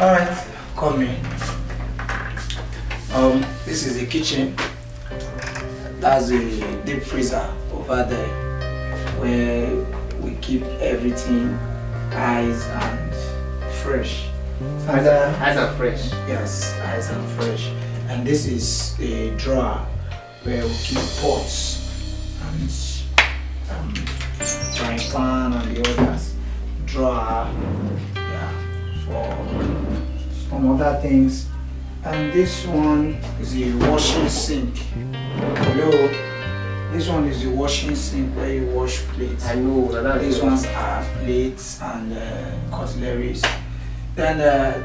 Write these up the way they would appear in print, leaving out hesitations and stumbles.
Alright, come in. This is the kitchen. That's the deep freezer over there where we keep everything ice and fresh. And, ice and fresh? Yes, ice and fresh. And this is a drawer where we keep pots and frying pan and the others. Drawer, yeah, for some other things. And this one is a washing sink. Hello. This one is the washing sink where you wash plates. I know. These ones are plates and cutleries. Then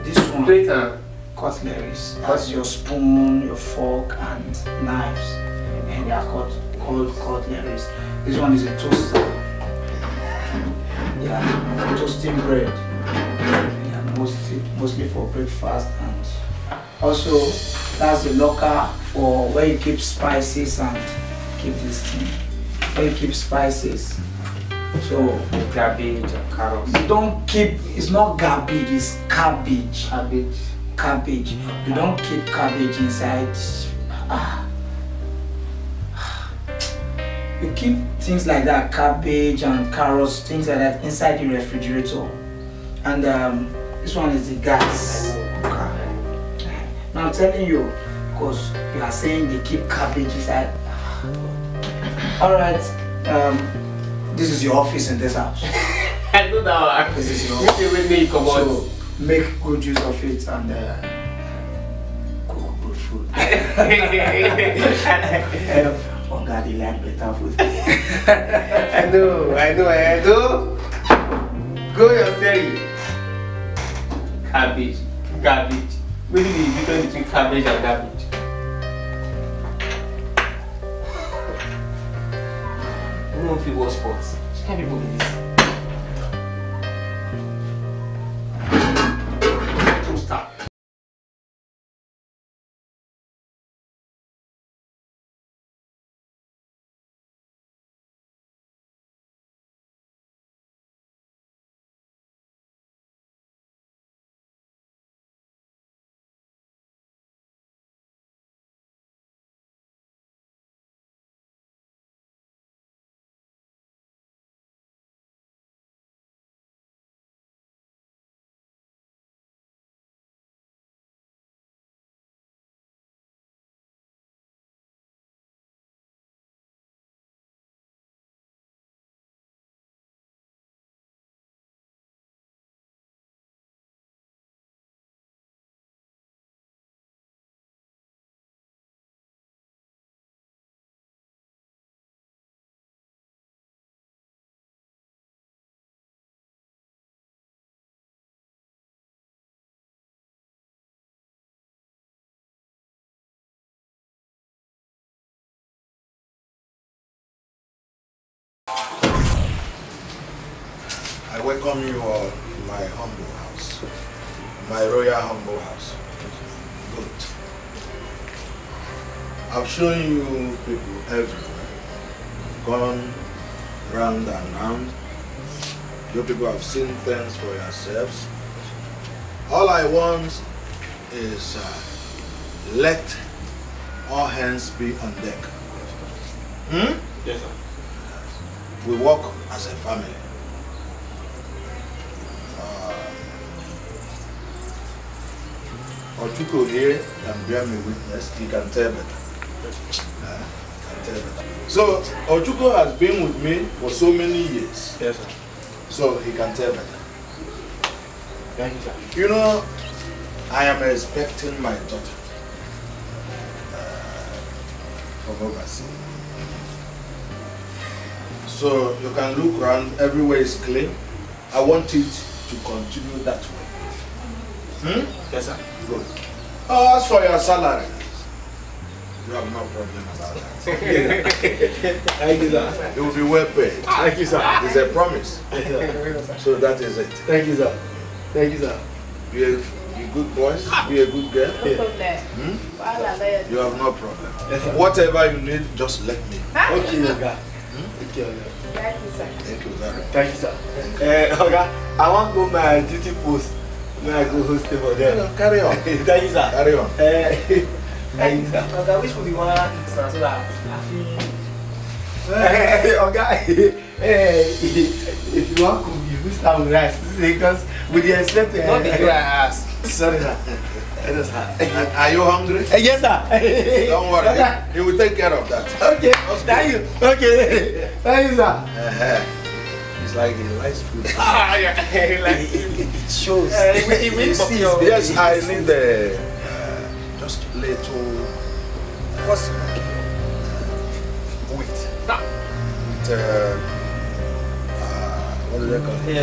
this one, plate and cutleries. That's your spoon, your fork, and knives, and they are called cutleries. This one is a toaster. Yeah, for toasting bread. Yeah, mostly for breakfast, and also that's the locker for where you keep spices and keep this thing. Where you keep spices. So cabbage and carrots. Don't keep. It's not garbage. It's cabbage. Cabbage. You don't keep cabbage inside. You keep things like that, cabbage and carrots, things like that inside the refrigerator. And this one is the gas. Now I'm telling you, because you are saying they keep cabbage inside. Alright, this is your office in this house. I know that one. This is your office. So make good use of it and cook good food. Oh God, you like better food. I know. Go yourself. Cabbage. What is the difference between cabbage and garbage? I don't know if you watch sports. Can't people do this? Stop. I welcome you all to my humble house, my royal humble house. Good. I've shown you people everywhere, gone round and round. You people have seen things for yourselves. All I want is let all hands be on deck. Yes, sir. We work as a family. Ochuko here can bear me witness. He can tell better. So Ochuko has been with me for so many years. Yes, sir. So he can tell better. Thank you, sir. You know, I am expecting my daughter from overseas. So you can look around, everywhere is clean. I want it to continue that way. Yes, sir. Good. As for your salary, you have no problem about that. Thank you, sir. You will be well paid. Thank you, sir. It is a promise. Yes, sir. So that is it. Thank you, sir. Thank you, sir. Be a good boy, be a good girl. No problem. You have no problem. Yes, sir. Whatever you need, just let me know. Okay, Oga. Thank you, Oga. Thank you, sir. Thank you very much. Thank you, sir. Oga, I want to go my duty post. I go host for them. Carry on. Thank you, sir. Carry on. Thank you, sir. Okay, which food you want to eat now so that I feel... Okay. Hey, if you want to, you will start with rice because we didn't expect. Not the way I ask. Sorry, sir. Are you hungry? Yes, sir. Don't worry. He will take care of that. Okay. Thank you. Okay. Thank you, sir. It's like he likes food. Ah, yeah. Like, It shows. it means Yes, I need just little. What's Wheat. No. What do they call it?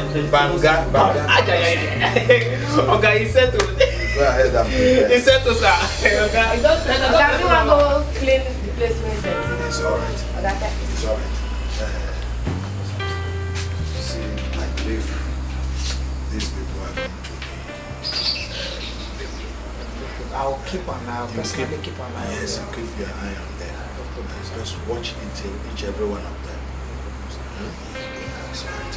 Yeah, Banga. Okay, he said to... Go ahead and prepare. He said to sir. Okay, he just said Okay, I think I'll go clean the place when it's dirty. It's alright. Okay. It's alright. See, I believe these people are going to be. I'll keep an eye. I'll personally keep an eye. Yes, you keep your eye on them. Just watch each every one of them. It's alright.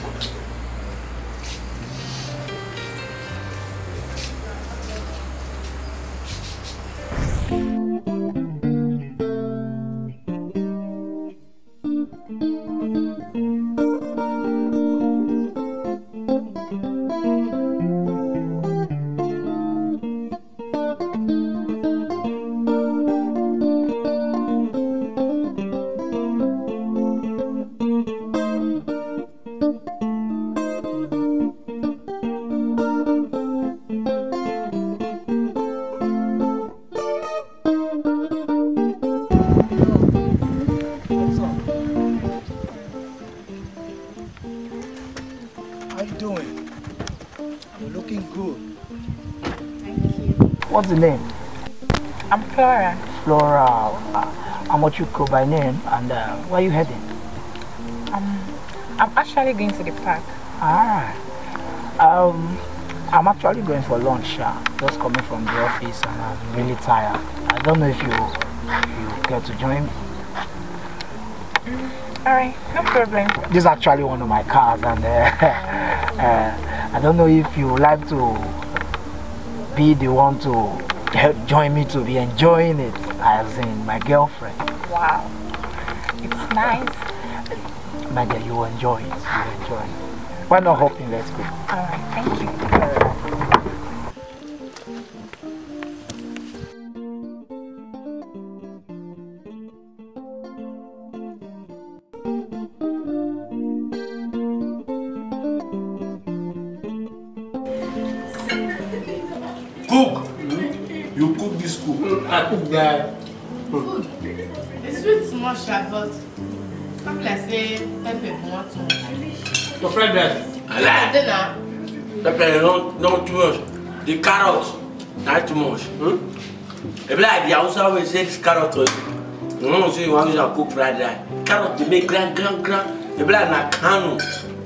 What's the name? I'm Flora. Flora. I'm Ochuko by name. And where are you heading? I'm actually going to the park. Alright. I'm actually going for lunch. Just coming from the office and I'm really tired. I don't know if you care to join me. Alright, no problem. This is actually one of my cars and I don't know if you would like to be the one to help join me to be enjoying it as in my girlfriend. Wow. It's nice. My girl, you will enjoy it. You will enjoy it. Why not hopping? Let's go. Alright, thank you. Cook! You cook this cook. I cook that. Food. The sweet small sharp, but come like say pepper want too much. Your friend rice. I like Dinner. pepper, not too much. The carrots, not too much. If like the Hausa will say this carrot, you know, say you want to cook fried rice. Carrot, they make grand. If like na cano,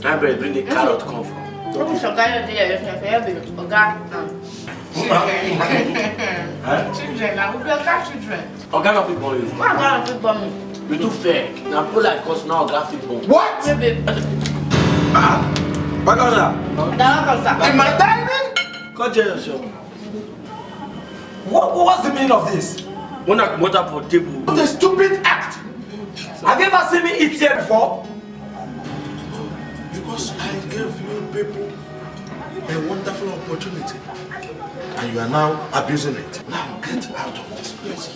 I better bring the carrot come from. What is your guy there? You're children, I will be a children. Organ people you. What kind of people me? You too fair. Now pull like cause now graphic people. What? Maybe. What was that? In my dining? Go tell yourself. What's the meaning of this? When I got up for table. What a stupid act! Have you ever seen me eat here before? Because I gave you people a wonderful opportunity. And you are now abusing it. Now get out of this place.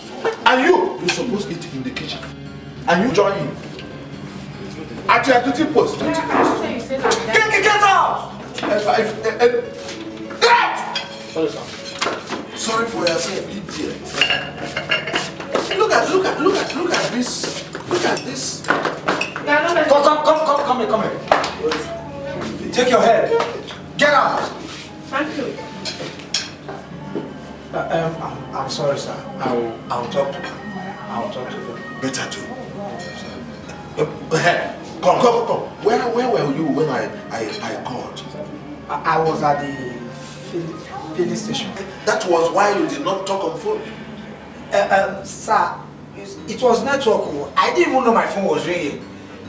And you're supposed to eat in the kitchen. And you join in. At your duty post. You said that. Get out! Sorry for yourself, idiot. Look at this. Look at this. Come here. Take your head. Get out. Thank you. I'm sorry, sir. I'll talk to her. I'll talk to her. Better do. Come. Where were you when I called? I was at the filling station. That was why you did not talk on phone. Sir, it was network. I didn't even know my phone was ringing.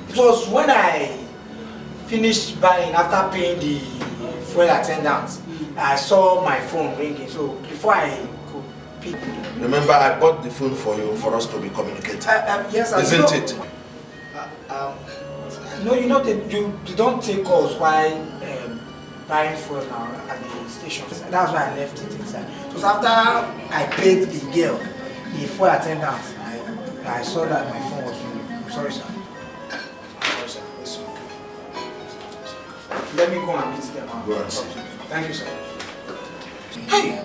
It was when I finished buying after paying the fuel attendant. I saw my phone ringing, so before I could pick. Remember, I bought the phone for you for us to be communicating. Yes, Isn't it? No, you know that you don't take calls while buying phone now at the station. That's why I left it inside. It was after I paid the girl, the full attendance, I saw that my phone was ringing. I'm sorry, sir. Sorry, sir. It's okay. Let me go and meet them. Go and see. Thank you, sir. Hey!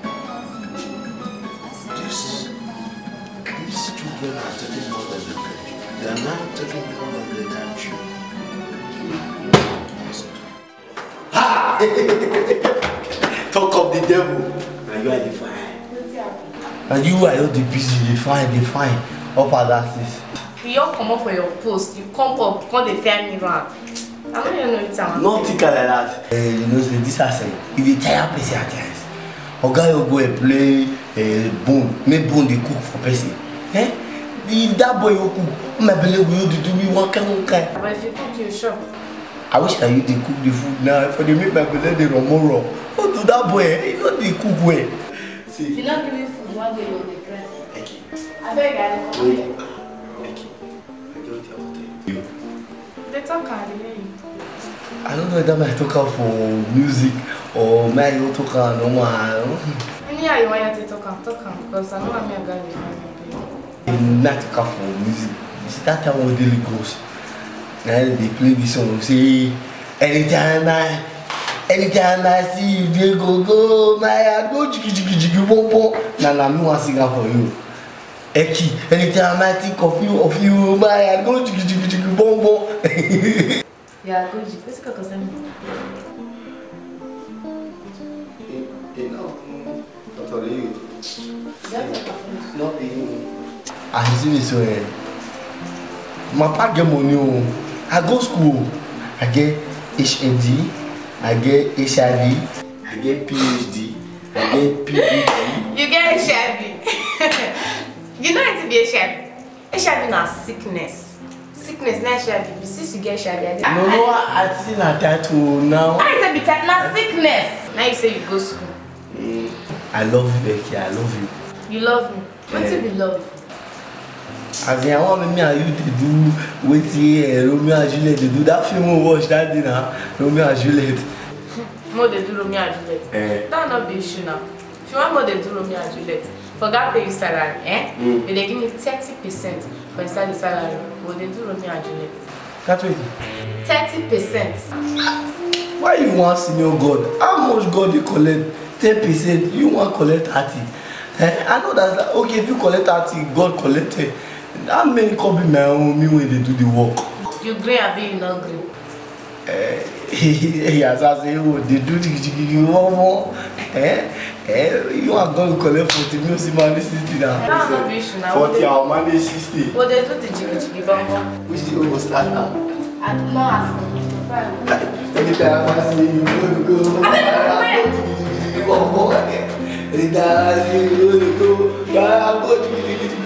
These children are taking more than they can. They are now taking more than they can chew. Ha! Talk of the devil. Now you are the fine. And you are the busy, the fine. Up at that is. You all come up for your post, you come up, come they tell me round. I don't even know it's a Not think like that. You know, this I say, if you tire person at times, or guy will go and play bone, make bone they cook for person. Eh? If that boy will cook, my belly will do me one kind. But if you cook, you shop. I wish that you they cook the food now. For they make my belly they run more. What do that boy? You know they cook well. See. If you not give me food, one day you'll regret. Okay. I beg I don't Wait. know. Okay. I get what you. They talk and they hear you. I don't know whether I talk out for music or my talk out normal. Anyhow you want to talk because I know I'm a guy with my Not talk out for music. See that time when daily goes. Now they play this song. Say anytime I see you, they go my heart go jiggy bom bom. Now me want sing for you. Eki, anytime I think of you, my heart go jiggy bom bom. Yeah, good. What's it called? Not you. I see this way. My papa get money. I go school. I get HND. I get HIV. I get PhD. I get PhD. You get HIV. You know it to be HIV. HIV is sickness. Sickness, not HIV. Since you get HIV, No, I think I title now. I tell you, not sickness. Now you say you go school. I love you, Becky. I love you. You love me. What to be love? As in, I want me and you to do with Romeo and Juliet. They do that film we watch that dinner, Romeo and Juliet. More they do Romeo and Juliet. That not be issue now. If you want more they do Romeo and Juliet, for that pay you salary, if they give me 30% for inside the salary, will they do Romeo and Juliet? Can't wait. 30%. Why you want senior God? How much God you collect? 10%. You want collect 30. I know that's okay. If you collect 30, God collected. How many copy my own me when they do the work? You agree or be you not agree? Yes, I say, oh, they do the more. You are going to collect 40 million money 60 now. That's not the issue now. 40 hour money 60. Well, they do the jiggy bongo. Which the old start now? I do not ask them. Anytime I see you, go. Anytime I see you,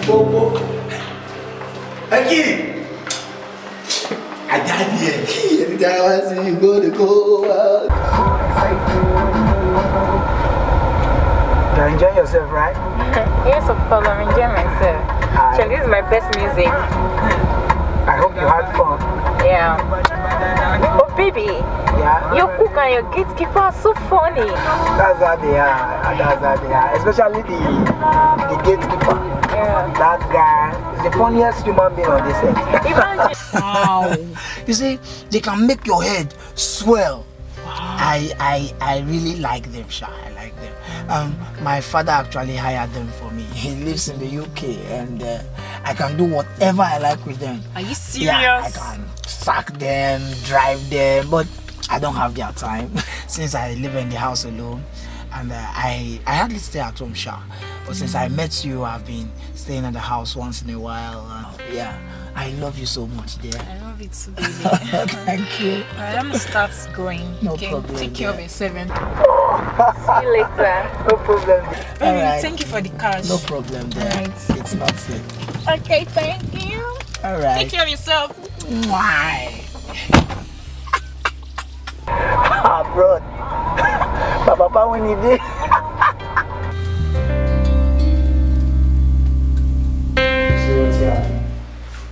go. Eki! I got here. Anytime I see you, go. You're enjoying yourself, right? Yes, of course, I'm enjoying myself. Actually, this is my best music. I hope you had fun. Yeah. Oh, baby. Yeah? Your cook and your gatekeeper are so funny. That's how they are. Especially the gatekeeper. Yeah. That guy is the funniest human being on this earth. Imagine. Wow. You see, they can make your head swell. I really like them, Sha. I like them. My father actually hired them for me. He lives in the UK and I can do whatever I like with them. Are you serious? Yeah, I can sack them, drive them, but I don't have their time since I live in the house alone. And I hardly stay at home, Sha. But since I met you, I've been staying at the house once in a while. Yeah, I love you so much, dear. I love it too, baby. Thank you. Alright, I'm gonna start going. No okay? problem. Take care of yourself. See you later. No problem. Baby, Alright. thank you for the cash. No problem, dear. Alright. It's not it. Okay, thank you. Alright. Take care of yourself. Why? Bro. Papa about when he did.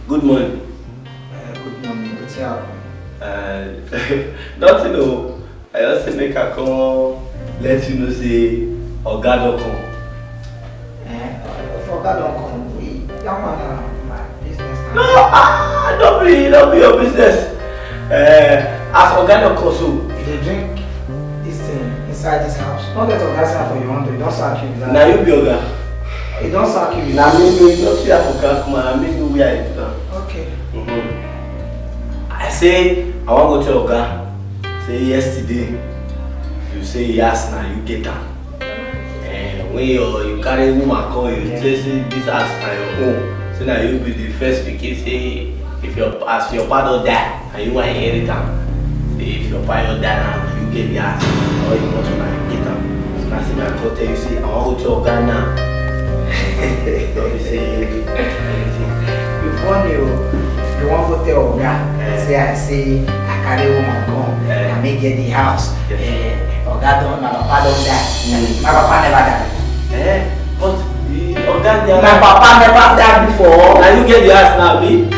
Good morning. Good morning. What's up? Nothing. No. I just make a call. Let you know say Oga don't come. If Oga don't come, that one my business. No, don't be your business. As Oga don't come, so they drink this thing inside this house. Don't let Oga sign for your hand. You don't sack him. now you be Oga. You don't sack him. Now me not see Oga come and make me where I put am. Okay. I say I want to go tell Oga. Say yesterday you say yes now you get am. When you carry woman call you say this house na your own. So now you be the first pikin say if your father die and you want inherit am. Say if your father die now you get the house or you want to now you get am. So now say I go tell you say I want to go tell Oga now. Don't say anything. You funny you want to tell Oga. Say I carry woman come and make get the house. Oga don't, my papa don't die. My papa never died. But Oga my papa never died before. Now you get the house now, be?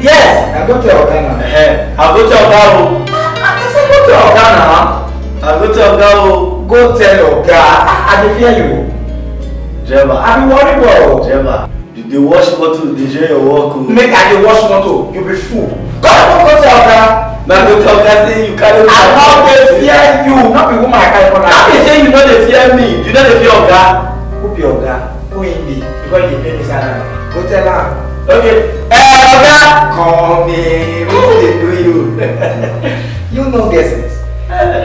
Yes. I go to Oga now. I'll go to Oga. I say go to Oga now. I'll go to Oga. Go tell Oga. I dey fear you. Driver. I be worried about. Driver. They wash motor, they share your work. Make I dey wash motor, you be fool. Go to Oga. Now go to Oga say you carry. I no dey fear you, not be woman I carry for now. I be say you no dey fear me, you no dey fear Oga. Who be Oga? Who him be? Because he pay me salary. Go tell her. Okay. Oga. Come here, what they do you? You know guesses.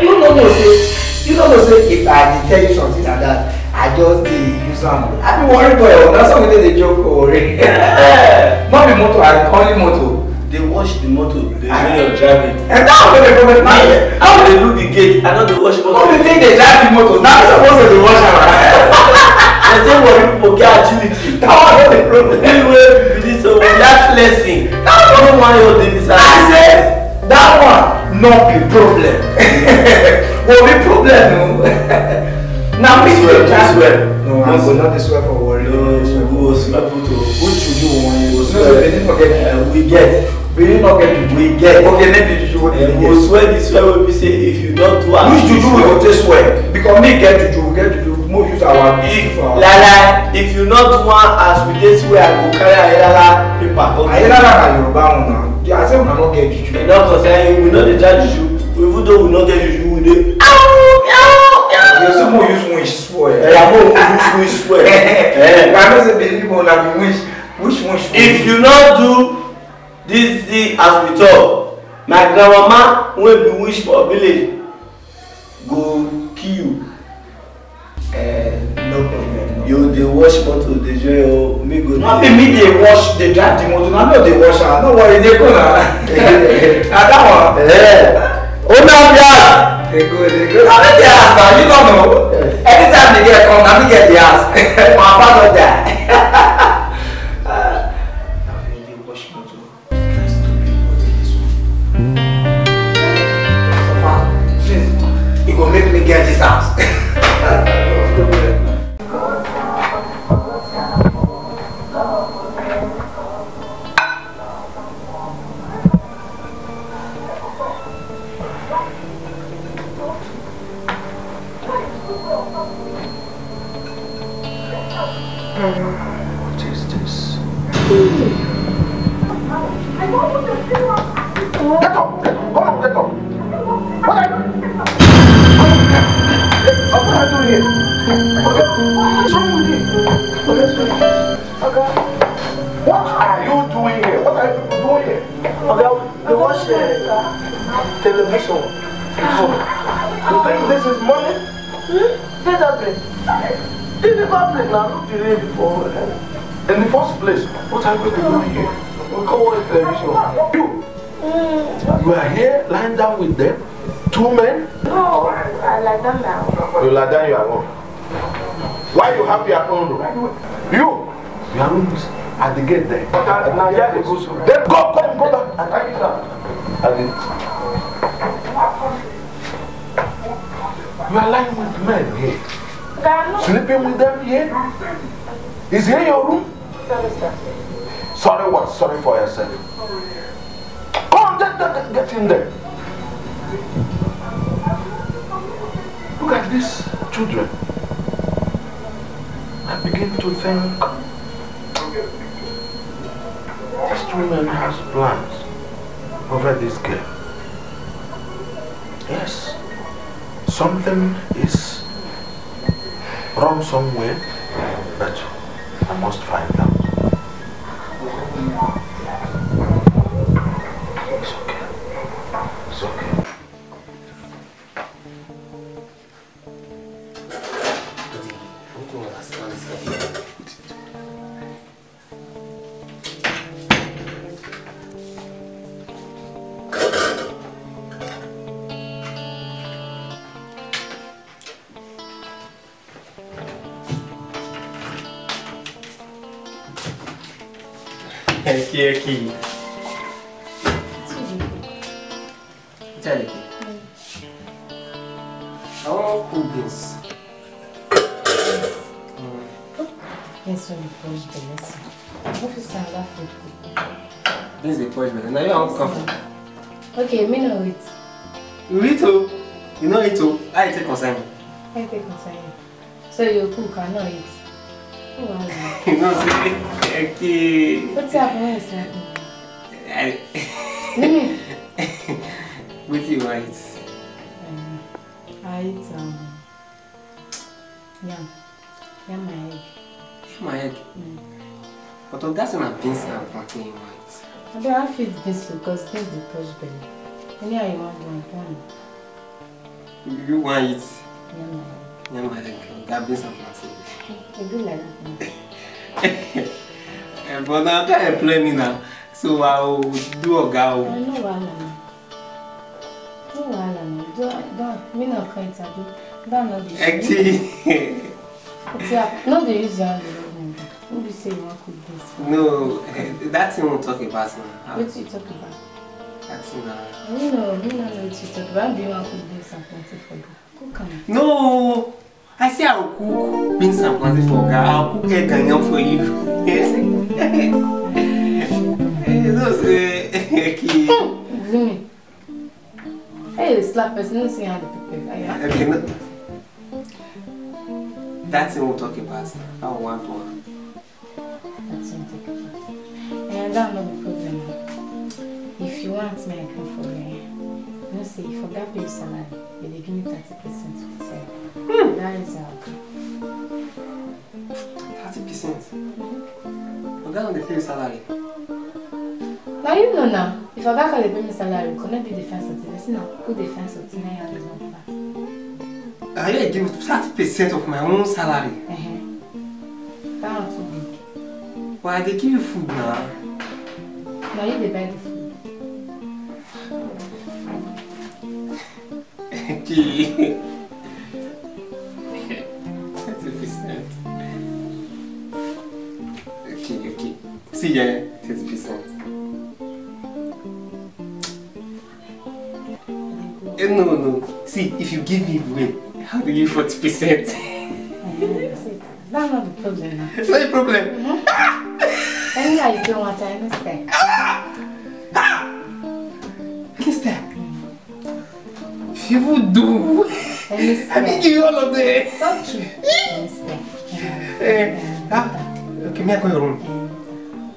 You don't know say if I dey tell you something like that, I just dey use am. I be worried boy, that's how we dey joke for. Not be motor, I only motor. They wash the motor, they know you're driving. And that's what they problem now. How they do the gate? I know they wash motor. How they think they drive the motor? Now they supposed to wash am. I say what people get agility. That's what the problem. Anyway, we did so that blessing. That's what one your daily I said that one not be problem. What be problem? No. Now me swear. No, I go not swear for worry. No, we go swear photo. Which you want? We go No, swear. Benin forget. We get. Benin not get juju. We get. Okay, maybe juju. We go swear this swear wey be say if you don't do am. Which juju we go take swear? Because me get juju, we get juju. More use our big for. Lala, if you not do one as we dey swear, I go carry ayala paper. Ayala na Yoruba one now. I say we no get juju. E no concern you, we no dey try juju. Even though we no get juju, we dey. You see more use wish swear. Yeah, more use wish swear. I know say Benin people na be wish wish. If you not do this thing as we talk, my grandmama wey be wish for village go kill you. No problem. No. You dey wash motor, dey join your me go. No be me dey wash, dey drive the motor. I no dey wash am. No worry, dey go na. Na that one. Una bia. Dey go. Na me dey ask na, you no know. Anytime they get come, na me get the ask. My papa no die. Na me dey wash motor. Try stupid but this one. So far, since e go make me get this house. What is this? Get up! Come on, get up! What are you doing? What are you doing here? What's wrong with you? Okay. What are you doing here? What are you doing here? Okay, we watch television. You think this is money? Say something. This is public now, not the rain before. In the first place, what are you doing here? We come watch television. You are here lying down with them? Two men? No, I like them now. You lie down your own. Why you have your own room? Your room is at the gate there. Now here they go. Then go back. I You are lying with men here. Sleeping with them here? Is here your room? Sorry what? Sorry for yourself. Come on, get in there. Look at these children. I begin to think this woman has plans over this girl. Yes, something is wrong somewhere, but I must find out. It's okay. It's okay. Eki. Tell it. I want cook this. Yes, when you push the lesson. What is that food? This is the push button. Now you are comfortable. Okay, me know it. You eat too. You know it too. I take concern. I take concern. So you cook, I know it. Oh, wow. You know, see, Eki. What's happening? What is happening? What do you want? I eat yam. Yam my egg. My egg. But that's not beans and plantain white. I don't feed this because this is the push belly. Anyhow you want one. You want it? Yam my egg. That beans and plantain. You do like that. But now you can't employ me now. So I'll do a go. I know why. Don't. Me not quite I do. Don't know this. Actually. No, they use your hand. Who do you say you want to cook this? No, that's what we'll talk about now. What do you talk about? That's now. Me no know what you talk about. Do you want to cook this and plenty for you? Cook them. No! I say I'll cook beans and plantain for God. I'll cook egg and yam for you. Yes. Those Zumi. Hey, slap person. No say how to prepare. Okay, no. That's what we'll talk about now. I want one. That's what and that's not the problem. If you want me, I can for you. You know, say, if I got pay salary, they give me 30% for salary. That is how. 30%? But that's not the pay salary. Now you know now. If I got the pay salary, we cannot do defense of the now. Who defense of the 9 hours on fast? I will give 30% of my own salary. That's not too big. Why they give you food now? Now you they buy the food. Okay. 30%. Okay. See, yeah, 30%. No. See, if you give me away, how do you 40%? That's not the problem now. It's not a problem. Anyhow, you don't want to understand. If you would do, I will give you all of them. Okay. Okay, may I come in your room?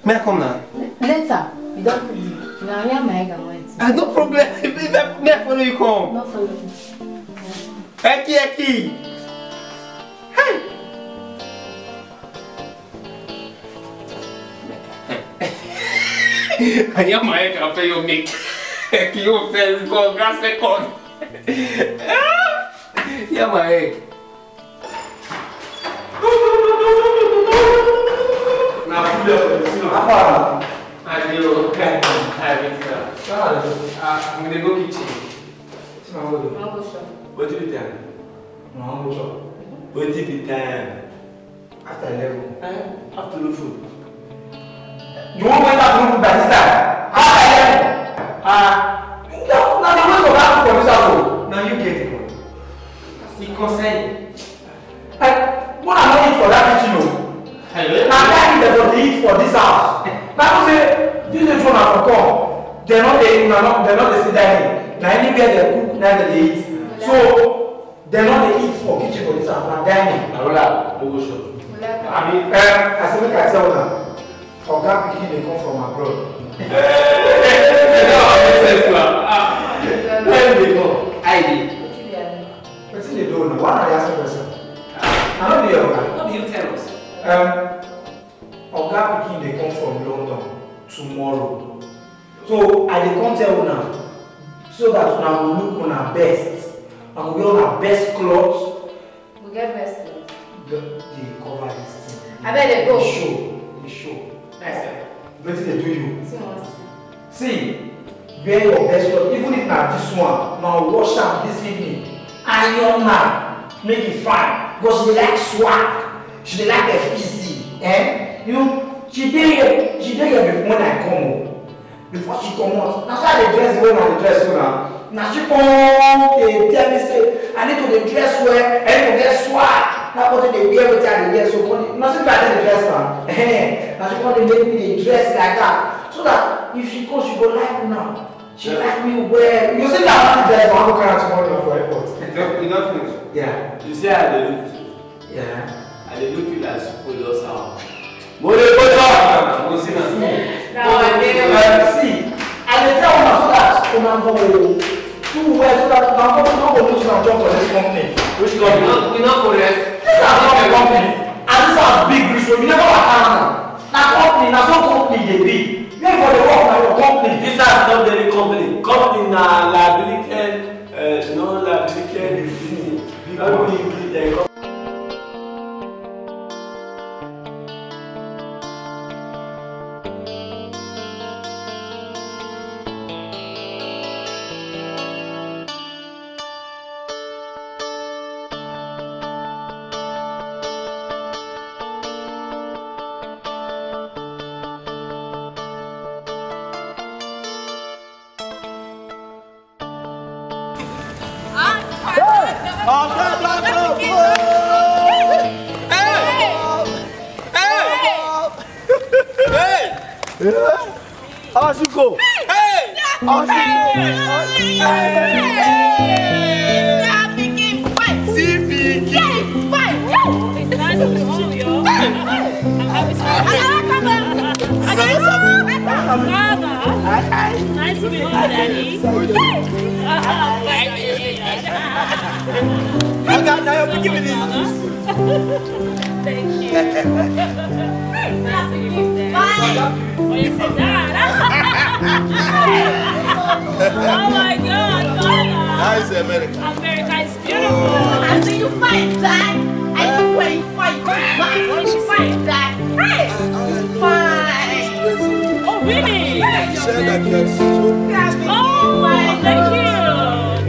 May I come now? Later. You don't put it. Now, I am my egg and white. No problem. May I follow you come? Not follow you. Eki. Hey. I am my egg after you make. Eki, you fell for gas second. Yeah, my egg. Now, put it I do. I'm going to go kitchen. What do you think? What do you think? After 11. After the food. You won't wait after food by this time. After 11. No, the way for that for this house. Now you get it. come. They're not the sit dining. Now anywhere they cook, now they eat. So they're not the eat for kitchen for this house, now dining. I mean, I said, look at you now. Oga pikin they come from abroad. Where they go? I did. What did they do now? Why are you asking question? I know the Oga. What do you tell us? Oga pikin they come from London tomorrow. So I dey come tell una so that una will look on our best. And we wear our best clothes. We get best clothes. They cover this thing. I bet they go. They show. Nice. What did they do you? See, wear your best clothes. Even if not this one, now wash up this evening. Iron now, make it fine. Because she like swag. She like a fizzy. You know, she did here before when I come home. Before she come out. That's why they dress the way I dress now. Now she come, they tell me say, I need to dress well, I need to get swag. Now what they wear with her, they wear so nothing better than the dress now. Now she come, they make me they dress like that. So that if she goes, she go like me now. She like me well. You see that I dress, but I'm going to carry tomorrow for airport. You not finish? Yeah. You see how they look? Yeah. And they look you like spoilers how? See, I dey tell una so that una go do well so that una go lose una job for this company. Which company? We not correct. This is not a company. And this is big reach. We never work around. Na company, na so company dey be. You for the work na your company. This is not the company. Company na liability, no liability. Ashiko! Hey! Nice to meet you, Daddy. Thank you. Nice to meet you, Daddy. When you said that, oh my God, Mama. How is America? America is beautiful. I see you fight, Dad. I see where you fight. What did she say? Dad. Hey, fine. Oh, really? She said that you are so Oh, thank you.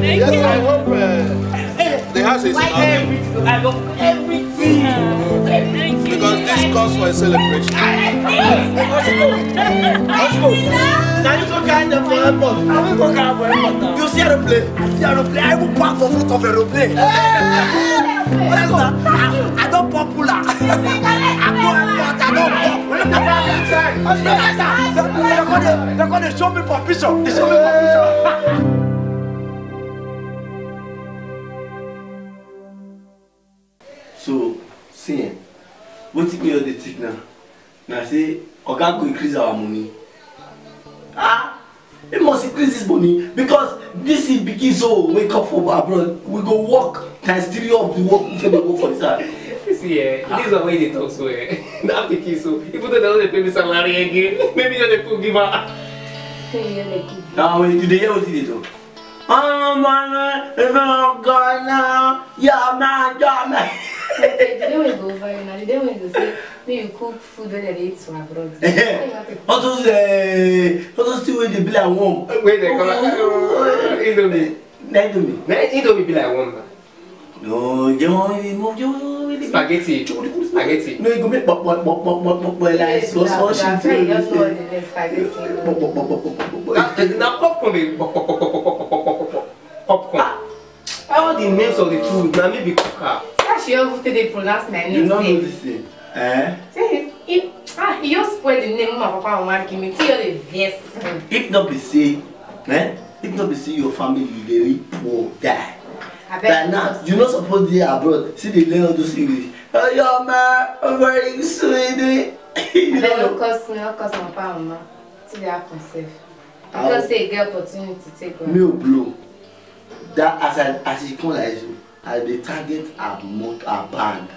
Thank yes, you. I hope the house is Like everything. I love everything. Thank you. because this calls for a celebration. Now you go carry them for airport. I will go carry for airport now. You see aeroplane? I see aeroplane. I will park for front of aeroplane. I don't popular. I go airport. I don't popular. They're going to show me for picture. They show me for picture. So, see, what if you the tick now? Now say, Oga go increase our money. It must increase this money because this is begin so wake up from abroad. We go work times 3 of the work before they go for this side. See, this is the way they talk so. That picky so. Even though they don't pay me salary again, maybe they could give her. Now when you hear what they do. Oh man, if I'm gone now, yeah man. The day we go over now, the day we go say, may you cook food when they eat from abroad. All those things where they be like warm. Wait, they call it Indomie. Indomie be like warm. No, you want spaghetti. Spaghetti. No, you go make like sauce. Now popcorn. Popcorn. All the names of the food, now maybe cooker. She have to pronounce my name. You don't know this thing. Say it. Ah, you spoil the name of my papa and mama give me. See you the best. If not be say, if not be say your family very poor die. But now you're not supposed to be abroad. See the learn all those English. Oh yeah, man, I'm very sweet. You don't cause my papa and mama. See they happen safe. Because say get opportunity to take one. Me blow. That as you come like you, I dey target a band.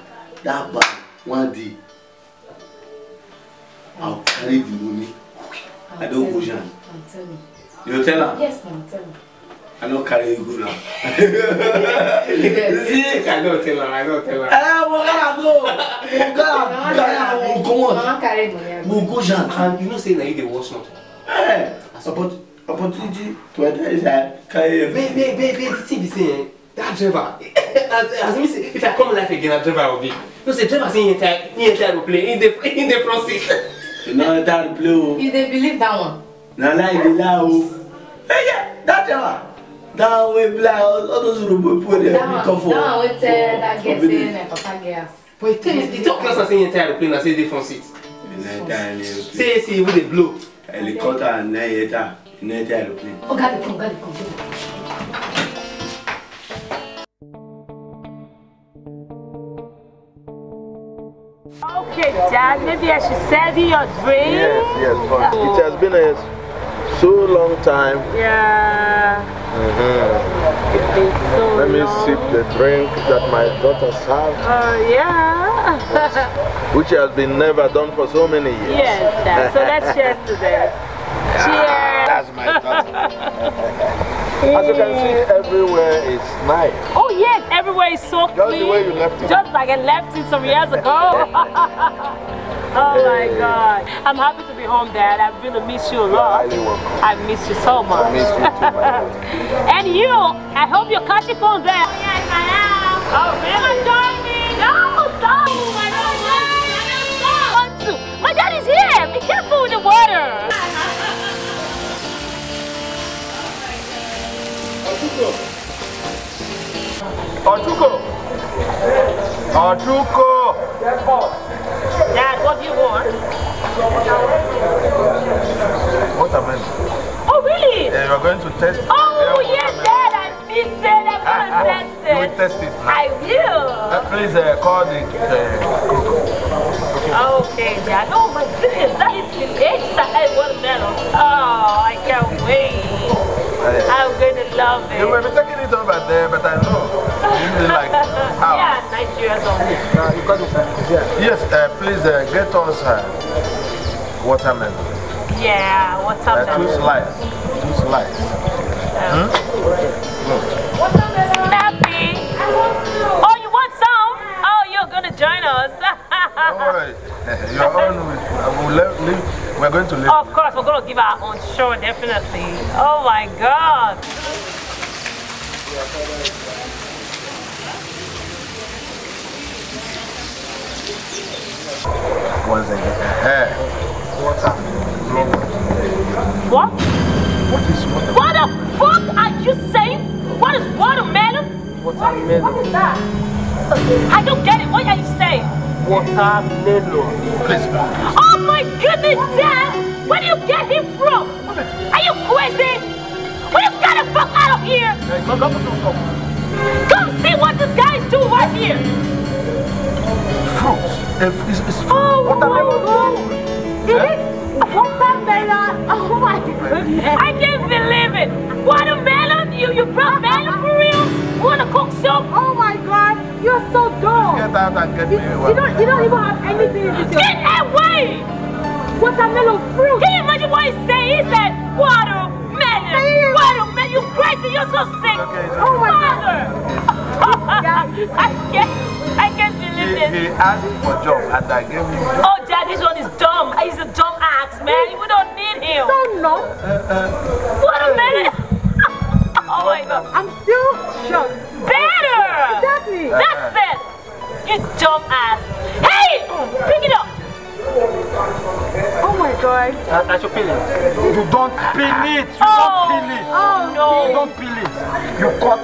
That band one day. I'll carry the money. I don't go Jean. I'm telling you. You tell her? Yes, I'm telling you. I don't carry you go now. See, I don't tell her. We'll go on. Mama carry money. We'll go Jean. And you know say na you dey wash not. Opportunity to enter inside. Carry Babe, the thing be saying that driver. As me say, if I come life again, that driver will be. No say driver say he enter aeroplane in the front seat. You know enter play. You dey believe that one? Na lie dey lie. Hey, that driver. That way black, all those robots put there come for. That one that get say my papa gas. But he talk close and say he enter aeroplane and say the front seat. See, even they blow. Helicopter and enter aeroplane. Oh, got it, come. Okay, Dad, maybe I should sell you your drink. Yes, but it has been a so long time. Yeah. It's been so Let me long. sip the drink that my daughter served. Oh, yeah. Which has been never done for so many years. Yes, Dad. So let's cheers to this. Cheers. That's my daughter. As you can see, everywhere is nice. Oh, yes, everywhere is so clean. Just the way you left it. Just like I left it some years ago. Oh my God. I'm happy to be home, Dad. I'm going to miss you a lot. You're welcome. I miss you so much. I miss you too, my daughter. And you, I hope you catch your phone there. Yes, I am. Oh, really? Join me. No, stop. I don't want to. My dad is here. Be careful with the water. Ochuko! Yes, boss. Dad, what do you want? Watermelon. Oh, really? Yeah, you are going to test it. Oh, yes, Dad. I missed it. I'm going to test it. You will test it now. I will. Please call the cook. Okay, Dad. Oh, my goodness. That is the extra watermelon. Oh, I can't wait. I'm going to love it. You will be taking it over there, but I know. You like house. Yeah, Nigeria's on it. Yes, please get us watermelon. Yeah, watermelon. 2 slices. 2 slices. Snappy. Oh, you want some? Oh, you're going to join us. Don't worry. You're on with. We're going to live. Of course, we're going to give our own show, definitely. Oh my God. Once again. What? What is watermelon? What the fuck are you saying? What is watermelon? Watermelon. What is that? I don't get it. What are you saying? Watermelon. Please. Oh my goodness, Dad! Where do you get him from? Are you crazy? Will you get the fuck out of here? Come see what this guy is doing right here. Fruits. It's fruit. Oh Watermelon. my God! It is watermelon. Oh my goodness! I can't believe it. Watermelon? You brought melon for real? You wanna cook soup? Oh my God! You're so dumb. Get out and get me You don't even have anything in this. Get away! Watermelon fruit. Can you imagine what he said? He said watermelon. Watermelon. You crazy? You're so sick. Oh my God! I can't believe this. He asked for job and I gave him job. Oh, Dad, this one is dumb. He's a dumb ass, man. We don't need him. No. Watermelon. Oh my God. I'm still shocked. Better. Exactly. That's it. You dumb ass. Hey, pick it up. Oh my God. I should peel it. You don't peel it. You Oh. don't peel it. Oh no. You don't peel it. You cut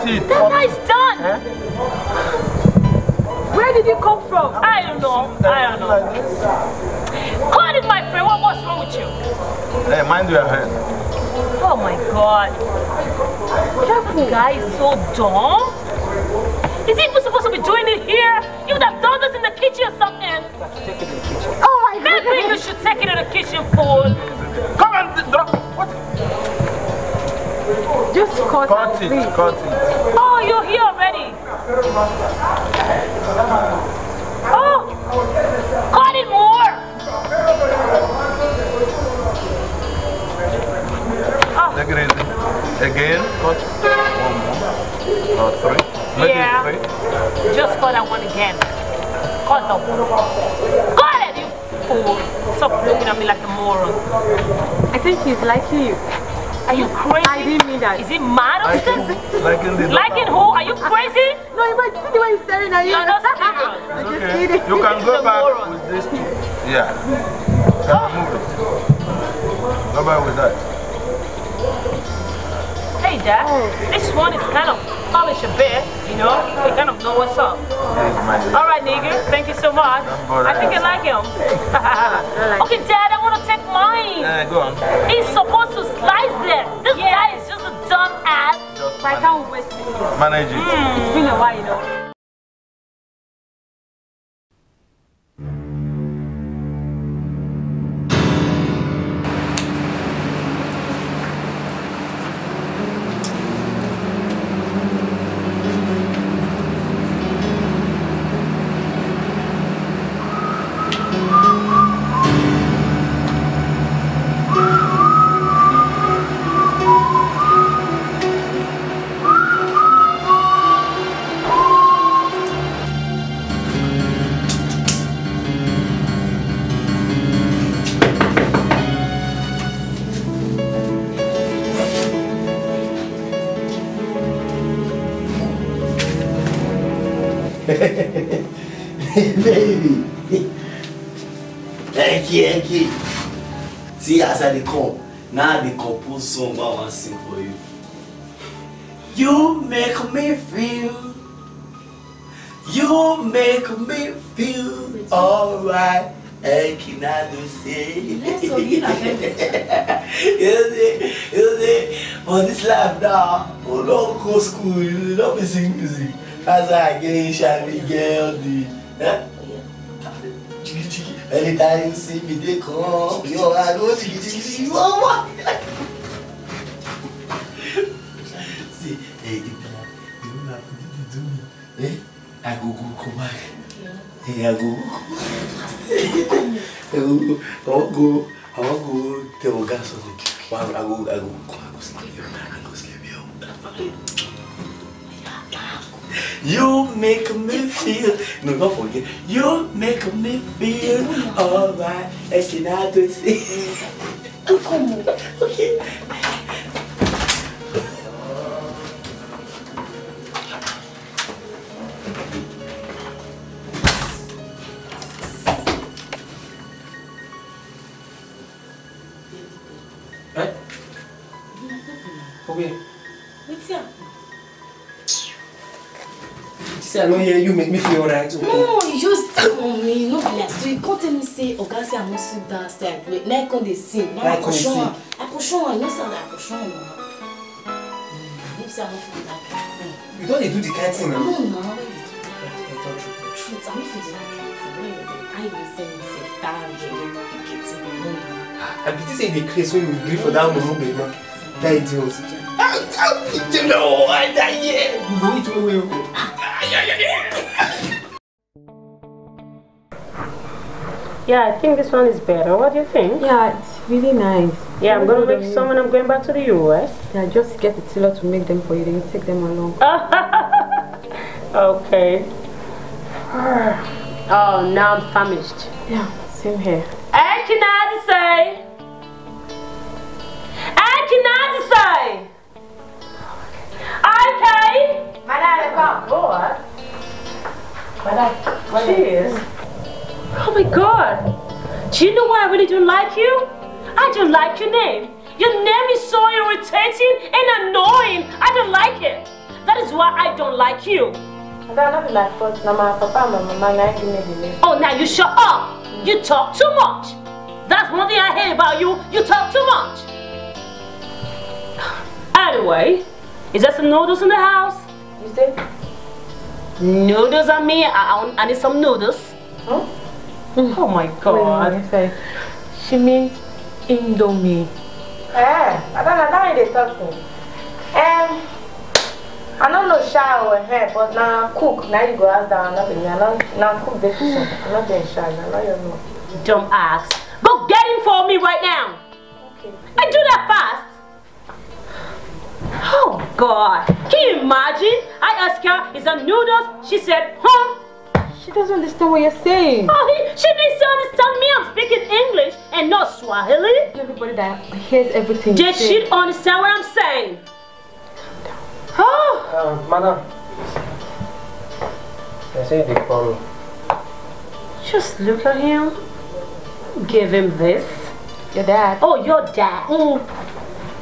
it. That's how it's done. Where did you come from? I don't know. Cut it, my friend. What's wrong with you? Hey, mind your hand. Oh my God. This guy is so dumb. Is he even supposed to be doing it here? You would have done this in the kitchen or something. Oh my God. Maybe you should take it to the kitchen, fool. Come on, drop. What? Just cut it. Cut it. Oh, you're here already. Oh, cut it more. Oh. Take it easy. Again, cut. One more. Three. Make it three. Just cut that one again. Cut up. Cut it, you fool. Stop looking at me like a moron. I think he's liking you. Are you crazy? I didn't mean that. Is he mad or something? Liking who? Are you crazy? No, you might see the way he's staring at you. You're not serious. I'm just kidding. You can go back with this too. Yeah. Move it. Go back with that. Hey, Dad. This one is kind of polished a bit, you know? We kind of know what's up. Alright, nigga. Thank you so much. I think I like him. Okay, Dad, I want to take mine. Go on. He's supposed to slice it. This guy is just a dumb ass. I can't wait to manage it. It's been a while, you know. Baby. Thank you. See, as I come, now the compose song I want to sing for you. You make me feel alright. Ekinadose. You see, for this life now, we don't go school, we don't be sing music. That's why I get shabby girl the. Anytime you see me, they come. Yo, I go chiki, mama. See, hey, you know what you do me? Eh? I go come back. Hey, I go. I won't go tell God something. I go sleep. You make me feel, no, don't forget. You make me feel alright. Ekinadose. Okay. Right? For where? What's here? Say I know here you make me feel alright. No, you just tell me, no be like so you can't tell me say Oga say I must sit down side. Wait, now I can't dey sing. Now I push on, you know say I push on. You say I don't feel that kind thing. You don't do the kind thing now. No, why you do that? Truth, I don't feel that kind thing. I will say me say that you getting me. I be say the craze when you agree for that moment, baby. That idiot. No, I die here. You go eat away. Yeah, I think this one is better. What do you think? Yeah, it's really nice. Yeah, I'm going to make some when I'm going back to the US. Yeah, just get the tailor to make them for you, then you take them along. Okay. Oh, now I'm famished. Yeah, same here. Ekinadose! Okay! Madam, What? Cheers. Oh my God! Do you know why I really don't like you? I don't like your name. Your name is so irritating and annoying. I don't like it. That is why I don't like you. Oh, now you shut up. You talk too much. That's one thing I hate about you. You talk too much. Anyway, is there some noodles in the house? You say? Noodles on me. I need some noodles. Huh? Oh my God. Wait, she means Indomie. I don't know they talk to me. I don't know shower or hair, but now cook. Now you go ask down nothing. Now cook the fish. I'm not being shy. Now you know. Don't ask. Go get him for me right now. Okay. I do that fast. Oh God. Can you imagine? I asked her, is there noodles? She said, huh? She doesn't understand what you're saying. Oh, she needs to understand me. I'm speaking English and not Swahili. Everybody that hears everything. They should understand what I'm saying. Oh. Madam. I say they call me. Just look at him. Give him this. Your dad. Oh, your dad.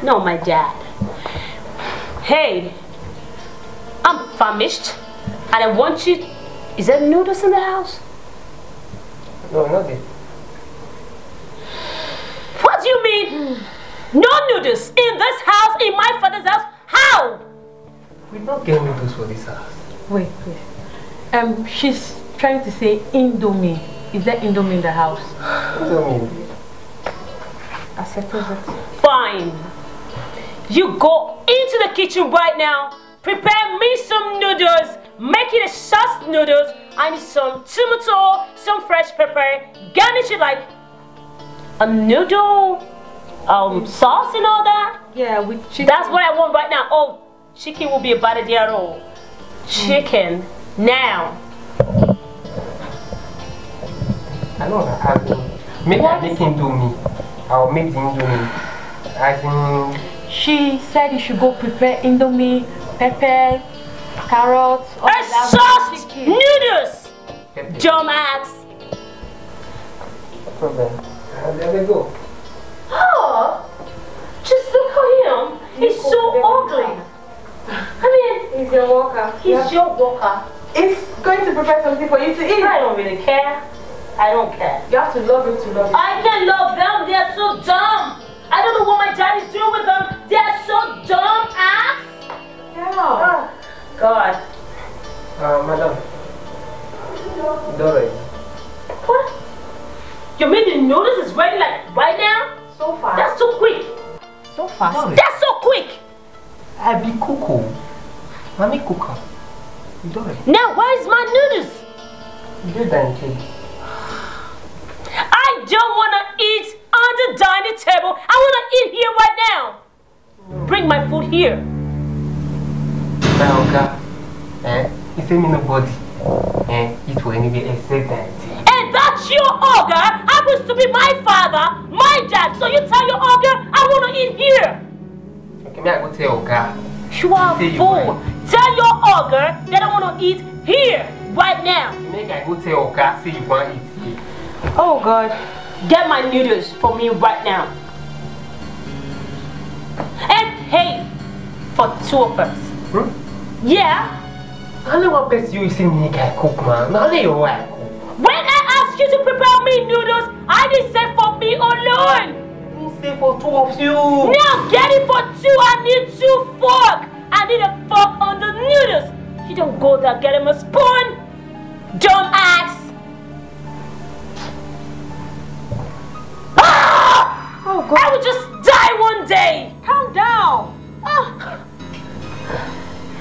No, my dad. Hey, I'm famished and I want you. Is there noodles in the house? No, not it. What do you mean? No noodles in this house, in my father's house? How? We don't get noodles for this house. Wait. She's trying to say Indomie. Is there Indomie in the house? Indomie. Accept it. Fine. You go into the kitchen right now. Prepare me some noodles. Make it a sauce noodles. I need some tomato, some fresh pepper. Garnish it like a noodle, sauce and all that. Yeah, with chicken. That's what I want right now. Oh, chicken will be a bad idea at all. Chicken now. I know that. Maybe I make Indomie. I'll make the Indomie. As in. She said you should go prepare Indomie, pepper, carrots, all that. Sauce noodles. Dumbass. No problem. There we go. Oh, just look at him. He's so ugly. I mean, he's your worker. He's your worker. He's going to prepare something for you to eat. I don't really care. I don't care. You have to love him to love him. I can love them. They're so dumb. I don't know what my dad is doing with them. They're so dumb ass. Yeah. God. Madam. Dore. What? You mean the noodles is ready like right now? So fast. That's too quick. So fast. That's so quick. I be cuckoo. Mommy cooker. Dore. Now where's my noodles? Good and cake. I don't want to eat on the dining table. I want to eat here right now. Bring my food here. Now, God. You say me nobody. It will anyway except that. And that's your ogre. Happens to be my father, my dad. So you tell your ogre, I want to eat here. Okay, me I go tell God. You are a fool. Tell your ogre that I want to eat here right now. Make I go tell God, say you want to eat here. Oh God, get my noodles for me right now. And hey, for 2 of us. Yeah? I don't know what best you see me cook, man. Not your wife. When I asked you to prepare me noodles, I didn't say for me alone. You say for 2 of you. Now get it for 2. I need 2 forks. I need a fork on the noodles. You don't go there, get him a spoon. Don't ask. Oh God. I will just die one day. Calm down.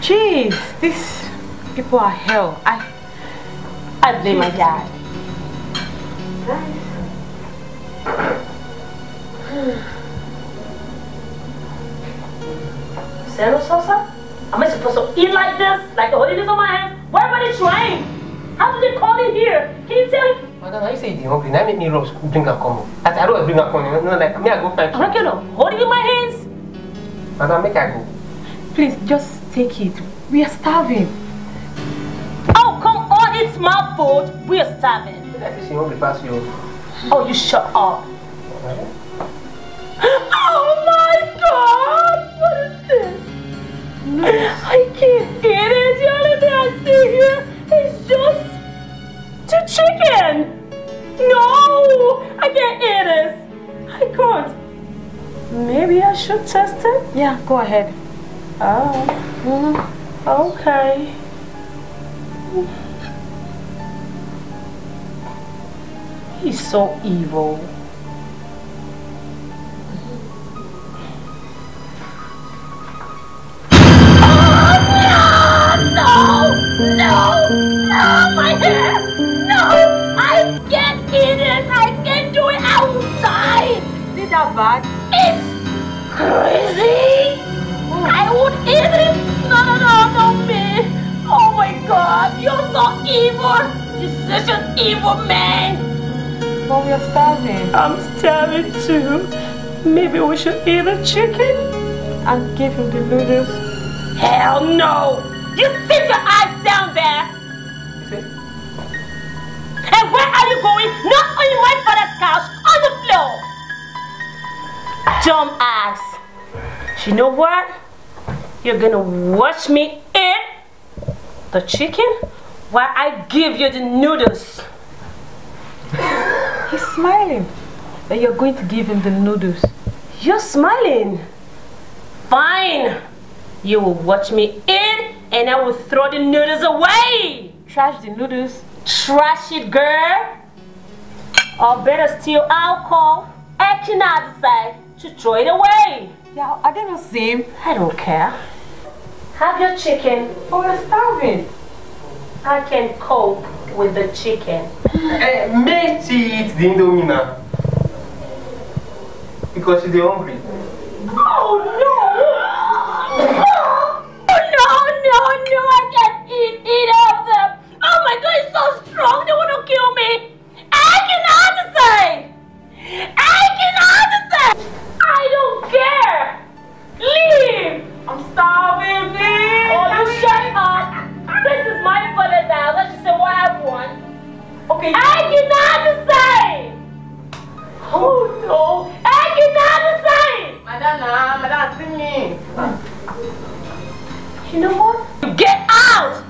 Jeez, these people are hell. I blame my dad. Sano salsa? Am I supposed to eat like this? Like holding this on my hands? Where were they trying? How did they call it here? Can you tell me? Madam, I say you're hungry. Now make me rush drink and come. I don't bring a come. No, like me I go find. I don't hold it in my hands. Madam, make I go. Please, just take it. We are starving. Oh, come on, it's my food. We are starving. I say she hungry pass you. Oh, you shut up. Oh my God! What is this? No. I can't eat it. The only thing I see here is just 2 chicken. No, I can't eat this. Maybe I should test it? Yeah, go ahead. Oh. Okay. He's so evil. No, my hair! No! I can't eat it! I can't do it! I will die! Is that bad? It's crazy! I would eat it! No, me! Oh my god, you're so evil! You're such an evil man! But we are starving. I'm starving too. Maybe we should eat the chicken and give him the noodles. Hell no! You sit your ass down there! And where are you going? Not on my father's couch, on the floor! Dumb ass! You know what? You're gonna watch me eat the chicken while I give you the noodles. He's smiling that you're going to give him the noodles. You're smiling. Fine. You will watch me eat and I will throw the noodles away. Trash the noodles. Trash it, girl. Or better still, I'll call Ekinadose to throw it away. Yeah, are they not same? I don't care. Have your chicken. Oh, we're starving. I can cope with the chicken. May she eat the indomie now? Because she's hungry. Oh no! No, I can't eat either of them. Oh my god, it's so strong, they want to kill me. Ekinadose! I don't care. Leave! I'm starving, leave! Oh, you shut up. This is my father's house. Let's just say what I want. Okay. Ekinadose! Oh no! Ekinadose! Madam, see me. You know what? Get out!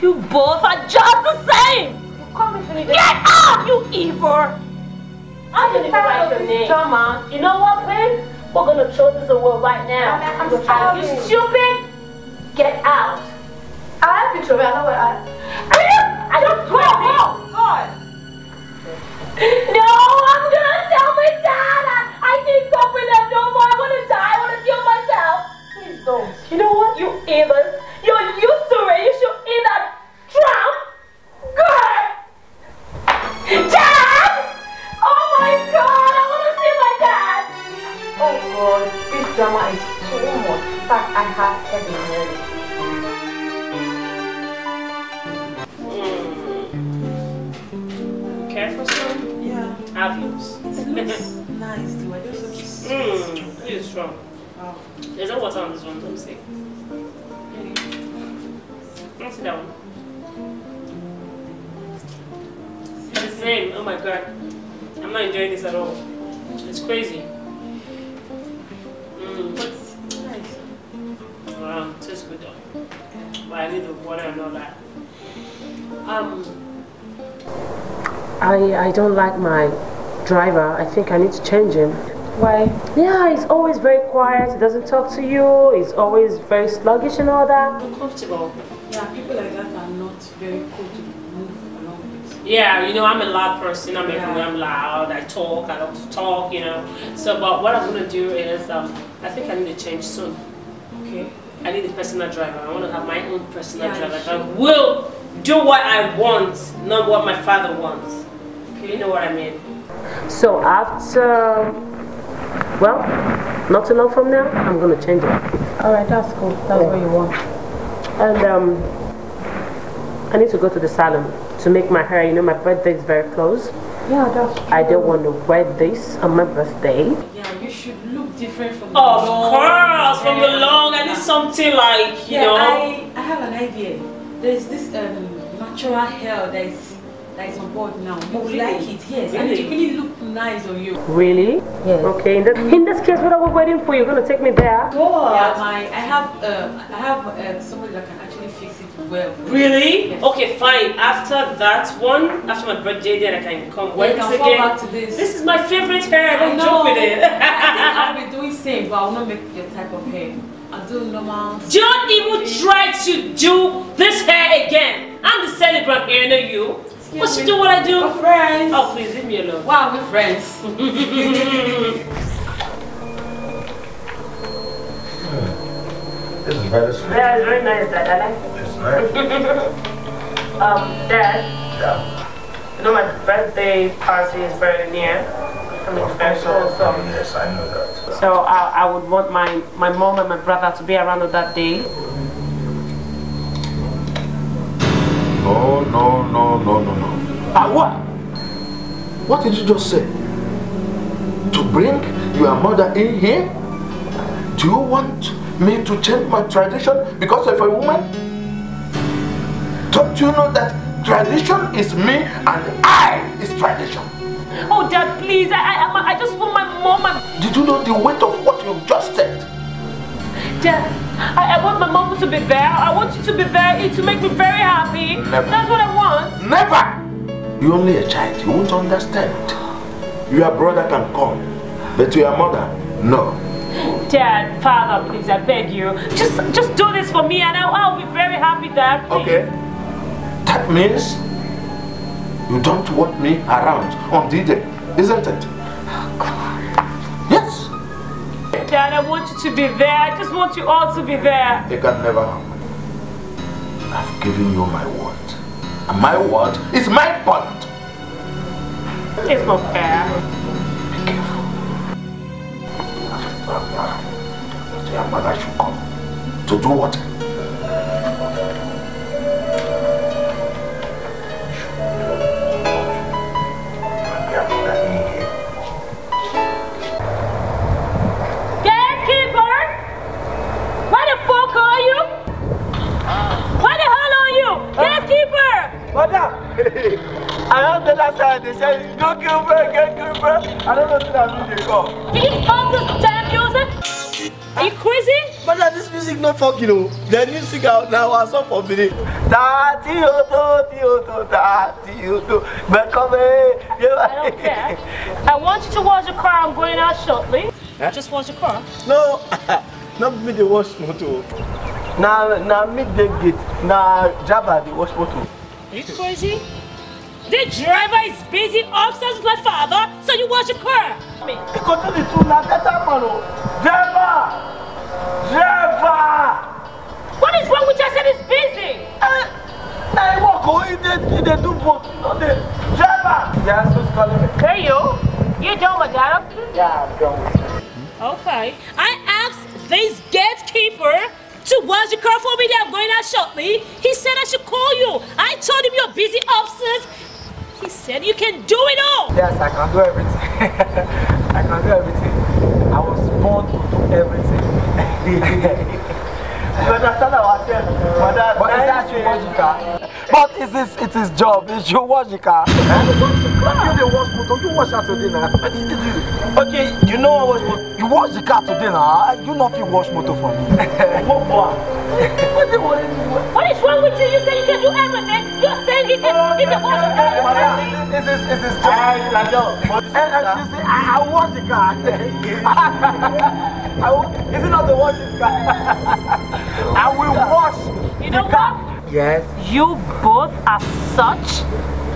You both are just the same! Get out, you evil! I didn't even write your name. You know what, babe? We're gonna throw this away right now. Are you stupid? Get out! I have to throw it. I know what I don't go! God! No, I'm gonna tell my dad! I can't cope with them no more. I wanna die. I wanna kill myself. Please don't. You know what? You evils. You're used to it. You should eat that tramp. Good. Dad! Oh my God! I want to see my dad. Oh God, this drama is too much. In fact, I have heavy already. Care for some? Yeah. Have yours. It looks nice. The weather is so Really strong. Wow. There's no water on this one. Let me see. Let's see that one. It's the same. Oh my God. I'm not enjoying this at all. It's crazy. But it's nice. Wow, it tastes good though. But I need the water and all that. I don't like my driver. I think I need to change him. Why? Yeah, he's always very quiet. He doesn't talk to you. He's always very sluggish and all that. Uncomfortable. Yeah, people like that are not very cool to move along with. Yeah, you know, I'm a loud person. I'm everywhere. I'm loud. I talk. I love to talk, you know. So, but what I'm going to do is, I think I need to change soon. Okay. I need a personal driver. I want to have my own personal driver. I sure. will do what I want, not what my father wants. Okay. You know what I mean? So after, well, not too long from now, I'm going to change it. Alright, that's cool. That's what you want. And I need to go to the salon to make my hair. You know, my birthday is very close. Yeah, that's true. I don't want to wear this on my birthday. Yeah, you should look different from the Of long course, from the hair. long. I need something like, you know. I have an idea. There's this natural hair that is on board now. You will like it, yes. And it really look nice on you. Really? Yes. Okay. In this case, what are we waiting for? You're gonna take me there? Yeah, I have somebody that can actually fix it well. Really? Yes. Okay, fine. After that one, after my birthday, then I can come. When can this fall again? back to this. This is my favorite hair. Don't I joke with it. I think I'll be doing same, but I will not make your type of hair. I'll do normal. Don't even try to do this hair again. I'm the celebrant here, not you. What you do what I do? We're friends. Oh, please leave me alone. Wow, we're friends. This is very sweet. Yeah, it's very nice, Dad. I like it. It's nice. Dad. Yeah. You know my birthday party is very near. I mean, very soon, so. Yes, I know that. So I would want my mom and my brother to be around on that day. No. What? What did you just say? To bring your mother in here? Do you want me to change my tradition because of a woman? Don't you know that tradition is me and I is tradition? Oh, Dad, please! I just want my mom and... Did you know the weight of what you just said? Dad, I want my mom to be there. I want you to be there to make me very happy. Never. That's what I want. Never! You're only a child. You won't understand. Your brother can come, but to your mother, no. Dad, Father, please, I beg you. Just do this for me and I'll be very happy, Dad. Please. Okay. That means you don't want me around on D-Day, isn't it? Oh, God. Yes. Dad, I want you to be there. I just want you all to be there. It can never happen. I've given you my word. And my word is my bond. It's not fair. Be careful. Your mother should come. To do what? Gatekeeper! Why the fuck are you? Why the hell are you? Gatekeeper! Madam! I don't the last time they said, gatekeeper. I don't know if that music go. Did you stop this damn music? Are you crazy? Madam, this music not fucking, you know. The new singer out now are so for Benin. But come here. I don't care. I want you to wash your car. I'm going out shortly. Huh? Just wash your car. No, not me the wash motor. Now me the gate. Now Jabba the wash motor. Are you crazy? The driver is busy upstairs with my father, so you wash your car. He continue to now better man. Driver! What is wrong with you? I said he's busy. I walk away, they do both. Driver! Yeah, so calling me. Hey, you done with that? Yeah, I'm done with it. Okay. I asked this gatekeeper to wash your car for me. I'm going out shortly. He said I should call you. I told him you're busy upstairs. He said you can do it all. Yes, I can do everything. I can do everything. I was born to do everything. You understand what I said? But is that you wash the car? But it is job. It's your wash the car. You wash motor. You wash out today now. Okay, you know what wash motor. You wash the car today now. You not feel wash motor for me. What is wrong with you? You say you can do everything. You're saying he can wash the car. This is job. I wash the car. Is it not the wash the car? I will wash the car. Yes. You both are such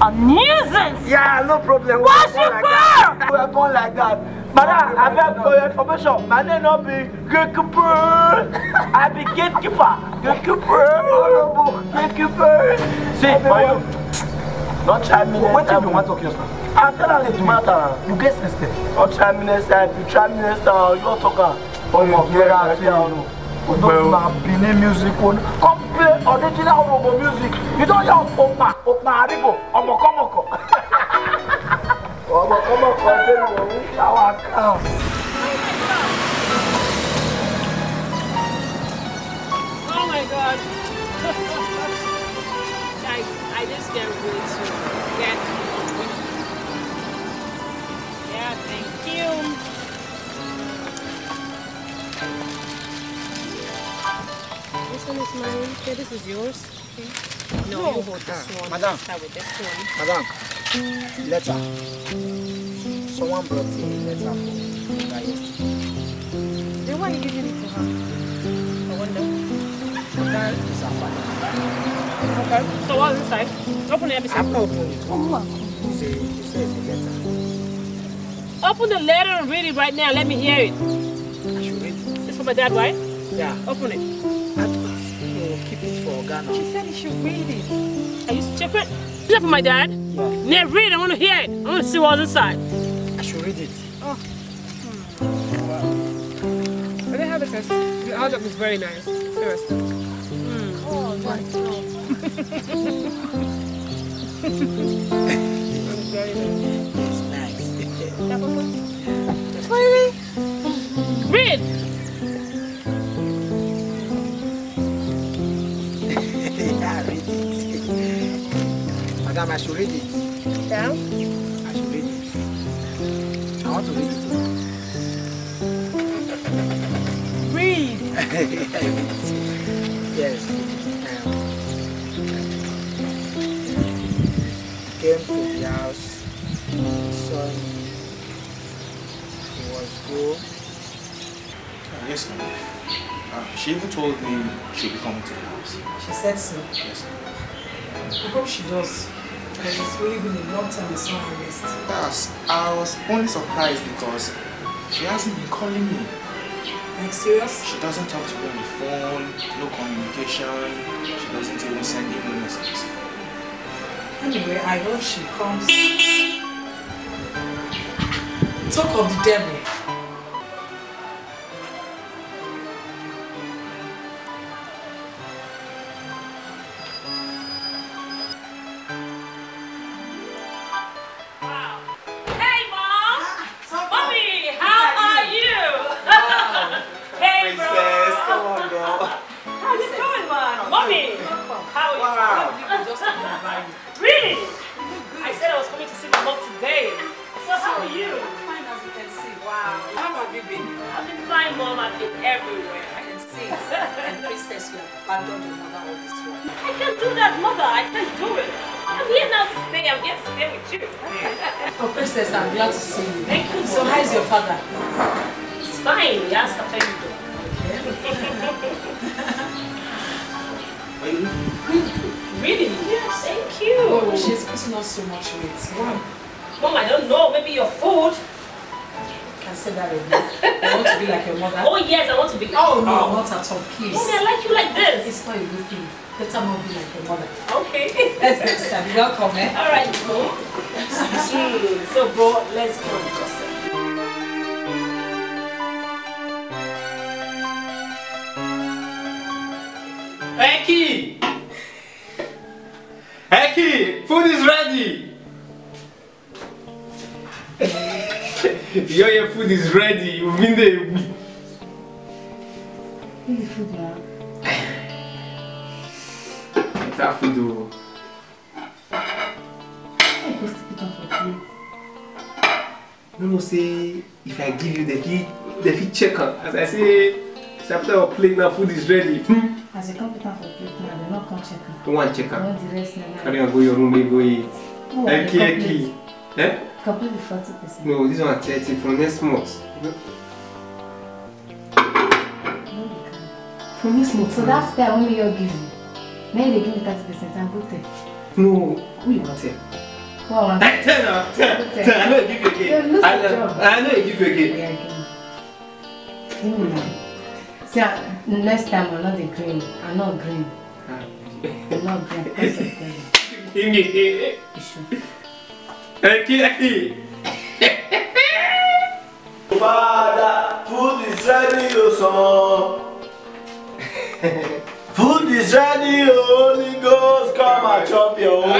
a nuisance. Yeah, no problem. Wash your car. We are born like that. Madam, I beg for your information. My name not be gatekeeper. I be gatekeeper. Gatekeeper. See, for you. Don't try me next time. You want to kill yourself? I'm telling you, it matter. You get system. Don't try me next time. You try me next time. You don't talk. Oh, you get out here. Well, Benin music one. Come play original Robo music. You don't hear Opa Haribo, Omoko. Oh my God. I just can't wait to get. Yeah, thank you. This one is mine. Okay, this is yours. Okay. No, you hold this one. Madam. Start with this one. Madam, letter. Someone brought a letter for me yesterday. Then why are you giving it to her? I wonder. That is her father. Okay. So what's inside? Open it, let me see. I've not opened it. It says a letter. Open the letter and read it right now. Let me hear it. I should read it. It's for my dad, right? Yeah. Open it. I thought you keep it for Ghana. She said you should read it. Are you stupid? Is that for my dad? Yeah. Yeah, read it. I want to hear it. I want to see what's inside. I should read it. Oh. But they have a test. The outlook is very nice. Seriously. Oh, my God. Very nice. It's nice. Really? Read! Yeah, read it. Madam, I should read it. Yeah? I should read it. I want to read it. Read. Yes. Came to the house, saw him. He was good. Yes, ma'am. She even told me she'll be coming to the house. She said so. Yes, ma'am. I hope she does. Because it's really been a long time I saw her list. Yes, I was only surprised because she hasn't been calling me. Like serious? She doesn't talk to me on the phone, no communication. She doesn't even send email messages. Anyway, I hope she comes. Talk of the devil. Hey, Mom! Mommy, how are you? Hey, bro! Come on, girl. How you doing, man? Mommy! How are you? Really? I said I was coming to see my mom today. So how are you? Fine as you can see. Wow. How have you been? I've been fine, Mom. I've been everywhere. I can see. And Princess, you have abandoned your mother all this while. I can't do that, Mother. I can't do it. I'm here now to stay. I'm here to stay with you. Oh, Princess, I'm glad to see you. Thank you. So, how is your father? It's fine. He asked after you. Really? Yes, thank you. Oh, she's putting on so much weight. Mom, I don't know. Maybe your food. Can say that again. I want to be like your mother. Oh, yes, I want to be like Oh, no, not at all, please. Mommy, I like you like this. It's not a good thing. Better not be like your mother. Okay. Let's go, Sir. Welcome, eh? All right, bro. So, bro, let's go. Eki! Eki! Food is ready! Your food is ready. You've been there a week. Eat the food now. That food over. I'm supposed to put on for plate. No, say if I give you the feed checker. As I say, after our plate now, food is ready. As you come put on for plate now, they're not come check her. Don't want checker. I want the rest now. Carry on, go your room, baby, go eat. Oh, Eki. Eh? Complete with 40%. No, this one 30 from next month. From this month. So that's the only you're giving. Then they give me 30% and go there. No, who you want to tell? Wow, Tell her, tell. I know you give you again. I know you give you again. Yeah, give me now. See, next time I'm not the green. I'm not green. I'm not green. Give me. Eki. Father, food is ready, oh son. Food is ready, Holy Ghost, come and chop your own.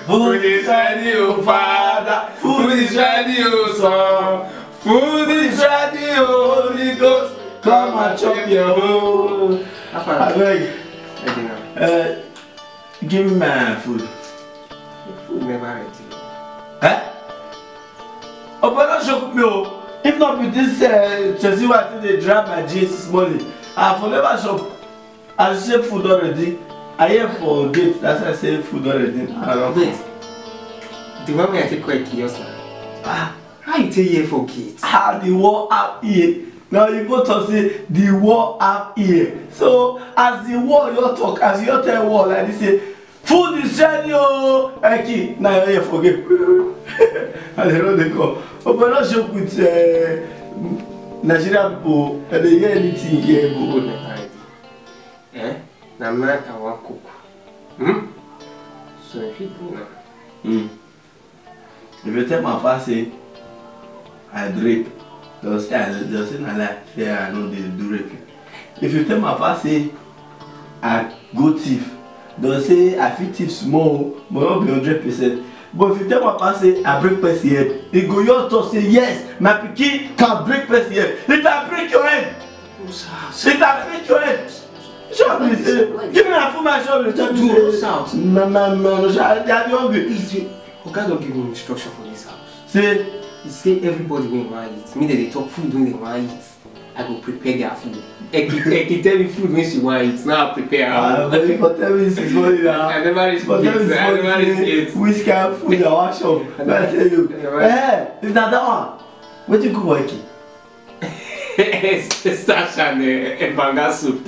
Food is ready, oh Father. Food is ready, oh Son. Food is ready, Holy Ghost, come and chop your own. Give me my food. The food never ready. Eh? Oh, but don't shock me. If not with this Chelsea what they drop my Jesus money, I for never shop. I say food already. I here for gate. That's why I say food already. Wait. The one where I take quite curious. How you take here for gate? How the war up here. Now you go to say the war up here. So as the war you talk, as you tell war like this say food is ready oh Eki. Now you here for gate. And they know they go. But not joke with Nigerian people. And they hear anything here. Now man, I want cook. So people now. If you tell my father say I rape, they'll say I lie. Say I know they do rape. If you tell my father say I go thief, they'll say I fit thief small, but not be 100%. But if you tell my father say I break person head, he go your to say yes, my pikin can break person head. If I break your head, if I break your head. Shut up, give me a full man shop. Do shout. No, they are hungry. Oga don't give me instruction for this house. Say, he say everybody when want eat. Me that they talk food when they want eat. I go prepare their food. Eki tell me food when she want eat. Now I prepare her. But you tell me this is money now. I never reach kids. Which kind of food I want shop? I tell you. It's not that one. What you cook, Eki? Stash and banga soup.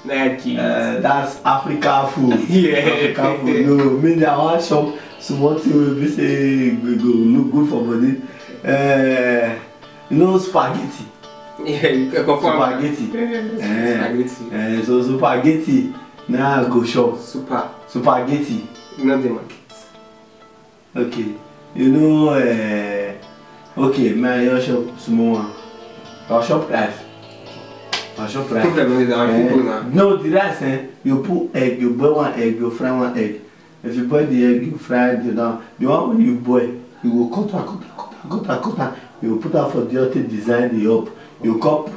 That's African food. Yeah. African food. No, me I want shop. So what will be say we go look good for body? You know spaghetti. Yeah, spaghetti. Spaghetti. So spaghetti. Now go shop. Spaghetti. Not the market. Okay. You know. Okay, man, your shop small one. Our shop rice. Our shop rice. No, the rice. You put egg. You boil one egg. You fry one egg. If you boil the egg, you fry it down. The one when you boil, you will cut. You will put out for the other design the up. You cut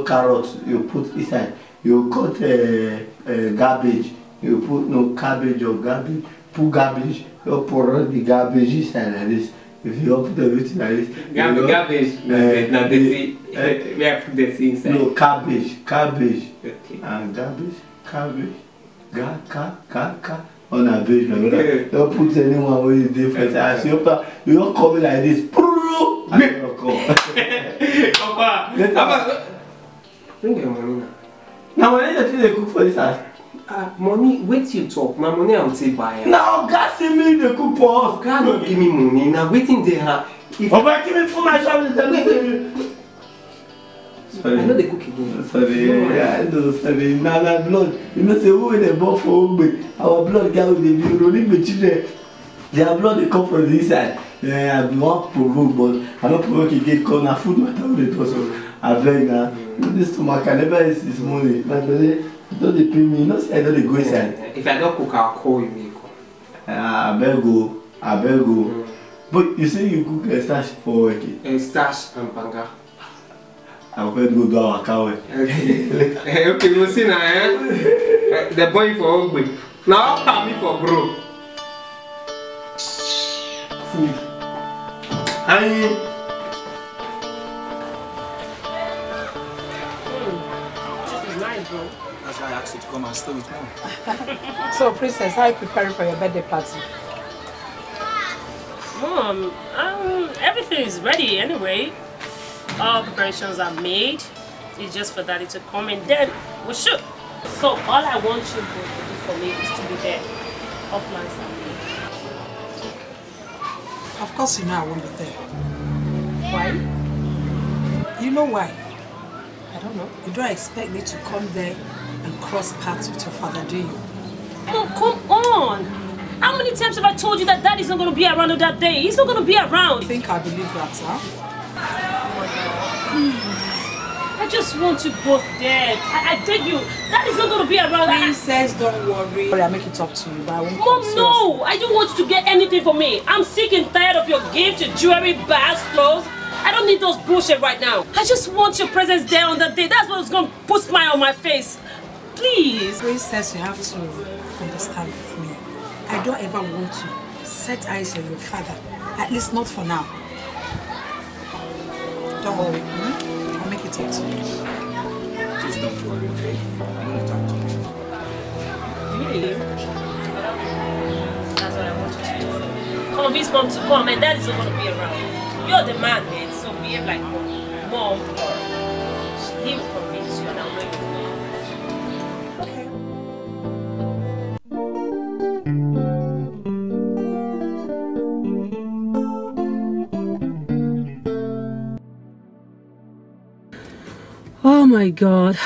carrots. You put inside. You cut garbage. You put no cabbage or garbage. Put garbage. You put the garbage inside like this. If you put everything like this. Garbage. No, dirty. We have put the inside. No cabbage. Okay. And cabbage. On a base, don't put anyone where you different. As you don't come like this. I don't come. Bring your money now. Now, money that they cook for this house. Money, wait till you talk. My money I'll take buy. Now, God see me they cook for us. God don't give me money. Now, waiting there. If I give me for my shop, sorry. I know they cook again. Sorry, yeah, I know, sorry. Now that blood, you know, say who they bought for our blood guy with the rolling the children. Their blood they come from the inside. Yeah, I want provoke, but I don't provoke again because na food matter with it also. I beg now. This stomach I never eat this money. But they don't they pay me, you know, say I don't go inside. If I don't cook, I'll call you. I beg go. But you say you cook a stash for working? A stash and banga. I'm going to go do our cow. Okay, we'll see now, the boy for hungry. Now, I'll me for grow. Food. This is nice, bro. That's why I asked you to come and stay with mom. So, Princess, how are you preparing for your birthday party? Mom, everything is ready anyway. All preparations are made. It's just for Daddy to come and then we'll shoot. So all I want you both to do for me is to be there. All plans are made. Of course you know I won't be there. Why? You know why? I don't know. You don't expect me to come there and cross paths with your father, do you? Mom, come on! How many times have I told you that Daddy's not going to be around on that day? He's not going to be around. You think I believe that, huh? I just want you both dead. I beg you. Daddy's not going to be around. Princess, don't worry. I'll make it talk to you, but I won't. Mom, no! I don't want you to get anything for me. I'm sick and tired of your gifts, your jewelry, bags, clothes. I don't need those bullshit right now. I just want your presence there on that day. That's what's going to put a smile on my face. Please. Princess, you have to understand with me. I don't ever want to set eyes on your father. At least not for now. Don't worry. I'll make it talk to you. Please don't worry, okay? I'm going to talk to you. convince mom to come and dad is not gonna be around. You're the man, man, so behave like mom or he will convince you and I'll make you. Okay. Oh my God.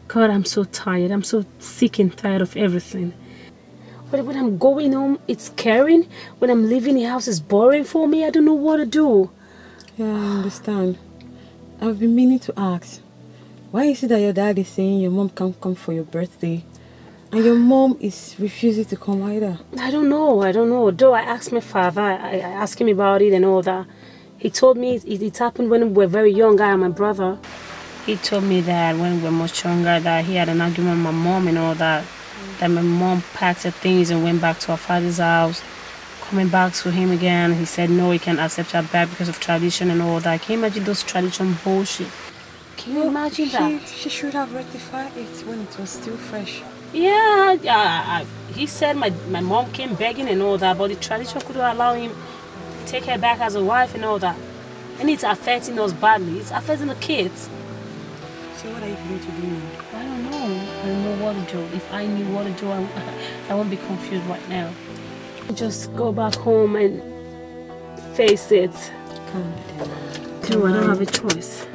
God, I'm so tired. I'm so sick and tired of everything. But when I'm going home, it's caring. When I'm leaving the house, it's boring for me. I don't know what to do. Yeah, I understand. I've been meaning to ask. Why is it that your dad is saying your mom can't come for your birthday? And your mom is refusing to come either? I don't know. Though I asked my father, I asked him about it and all that. He told me it happened when we were very young, I and my brother. He told me that when we were much younger, that he had an argument with my mom and all that. That my mom packed her things and went back to her father's house. Coming back to him again, he said no, he can't accept her back because of tradition and all that. Can you imagine those tradition bullshit? Can you imagine that? She should have rectified it when it was still fresh. Yeah, he said my mom came begging and all that, but the tradition couldn't allow him to take her back as a wife and all that. And it's affecting us badly. It's affecting the kids. So what are you going to do now? I don't know. I don't know what to do. If I knew what to do, I won't be confused right now. Just go back home and face it. Calm down. No, I don't have a choice.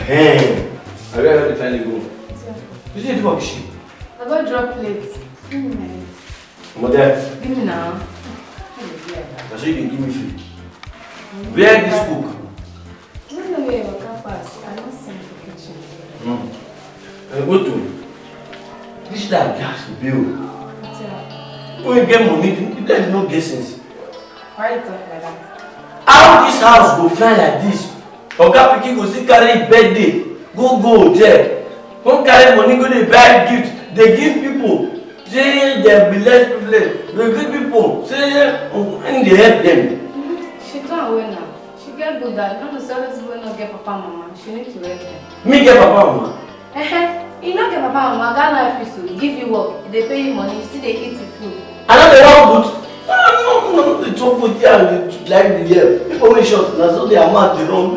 Hey, I will have to tell you go. You see the sheep? I got drop plates. Give me a minute. Mother. Give me now. That's why you can give me food. Where is this cook? I don't know where your car pass. I don't see the kitchen. Go to. This that gas bill. What's up? When you get money, there is no guessing. Why you talk like that? How this house go fly like this? Oga pikin go still carry birthday, go there. Don't carry money, go dey buy gift. They give people. Say they be less privileged. They give people. Say and they help them. She don't away now. She get good at. Not the service will not get papa mama. She need to help them. Me get papa mama. You not get papa mama. God no help you to give you work. They pay you money. You still they eat the food. I know they want good. No, they talk with you and they like the year. People will short. That's all they are mad. They don't.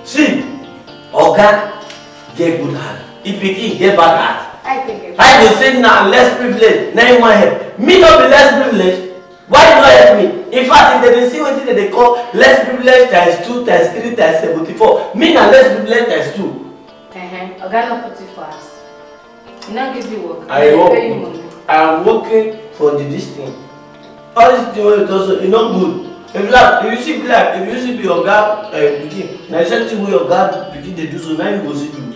See, Oga get good heart. If pikin get bad heart. I think it. I dey say now less privileged. Now you want help. Me not be less privileged. Why you not help me? In fact, if they see what they call less privileged times 2 times 3 times 74. Me now less privileged times 2. Oga not put it for us. He not give you work. I am working for this thing. All this thing is also not good. If you see black, if you see your God begin, now the same thing where your God begin to do so, now you go see you.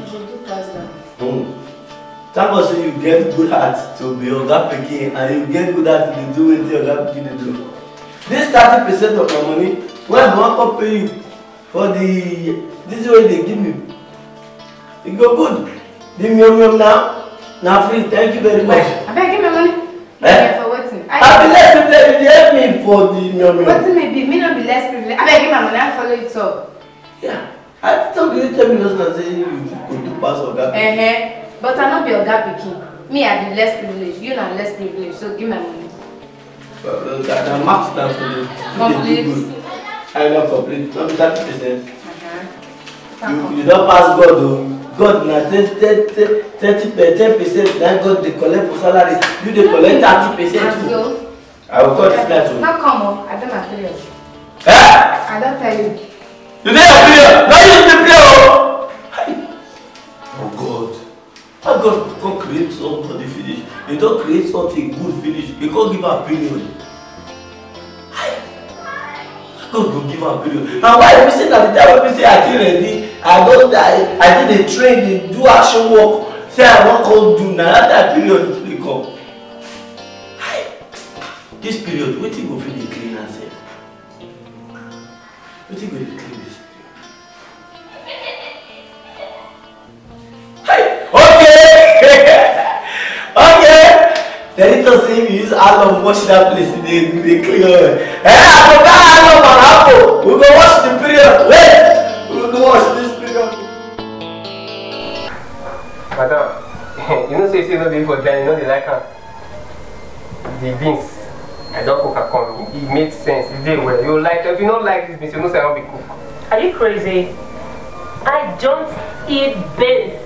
Thank God say you get good heart to be Oga Pikin and you get good heart to do what Oga Pikin dey do. This 30% of my money, when I want to pay you for this way they give me, it go good. The mium now free. Thank you very much. I beg give me money. For waiting. I be less privileged. You help me for the mium. What may be? Me not be less privileged. I beg give me money. I follow it up. Yeah. I thought you tell me just now say you could do pass Oga. But I not be Oga Pikin. Me I be less privileged. You not less privileged. So give me money. The max down for you. Complete. I don't complete. Not 30%. You don't pass God though. God na 10%. Then God they collect for salary. You they collect 30% too. I will call this night too. Now come on. I don't have period. I don't tell you. You don't have period. Now you the period. Oh God. How God can create somebody finish? You don't create something good finish. You can't give her a period. God go give her a period. And why we say that the time when we say I did ready, I don't die, I did a train, they do action work, say I won't go do now that period will come. This period, what you go feel the clean and safe? What you go clean this period? Okay. Then it does say you use alum wash that place, they clear. I forgot alum and apple. We go wash the period. Wait, we go wash this period. Madam, you know say no dey for there, you know they like her. The beans, I don't cook a corn. It makes sense. It dey well. You like if you don't like this beans, you know say I don't be cook. Are you crazy? I don't eat beans.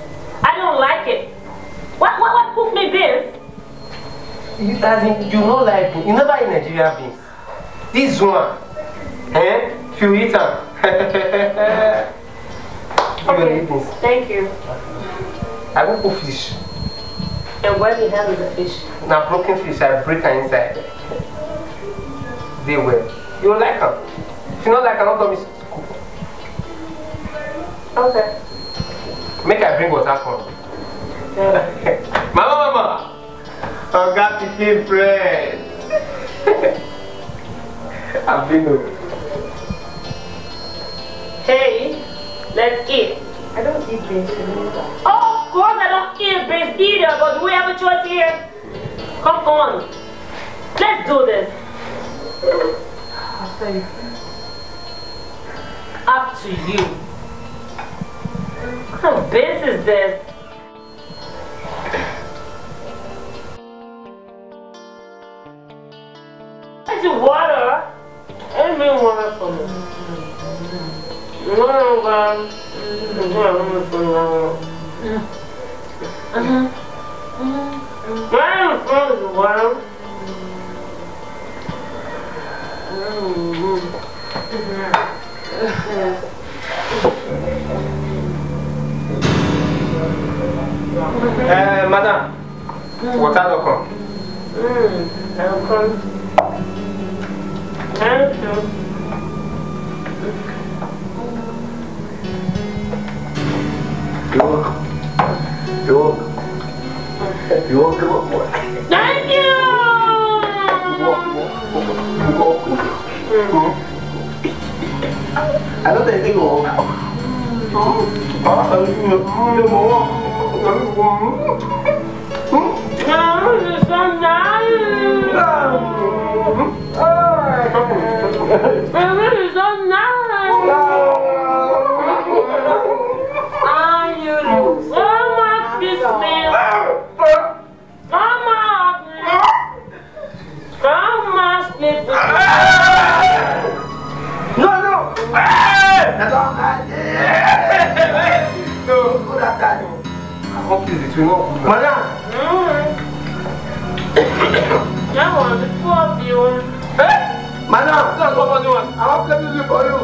I don't like it. What cook me beans? You don't like beans. You never eat Nigeria beans. This one, if you eat them, okay. Thank you. I go cook fish. And what do you have with the fish? Now broken fish, I break her inside. They well. You don't like them. If you don't like them, don't come to cook. Okay. Make I bring water from. Mama. I got to keep bread. I've been over. Hey, let's eat. I don't eat beans. Oh, of course I don't eat beans either, but do we have a choice here? Come on. Let's do this. I'll tell you. Up to you. What kind of beans is this? Where's your water? Give me water for me. Madam, water don't come. Don't come. Thank you. You're welcome. Thank you. I don't think they go. It's so nice. It's so nice. You do so much this man. Come on. Come on, Smith. No. No, good at that. I hope this is not good. Madam. I want to swap you. Madam, that's what I want. I want to do for you.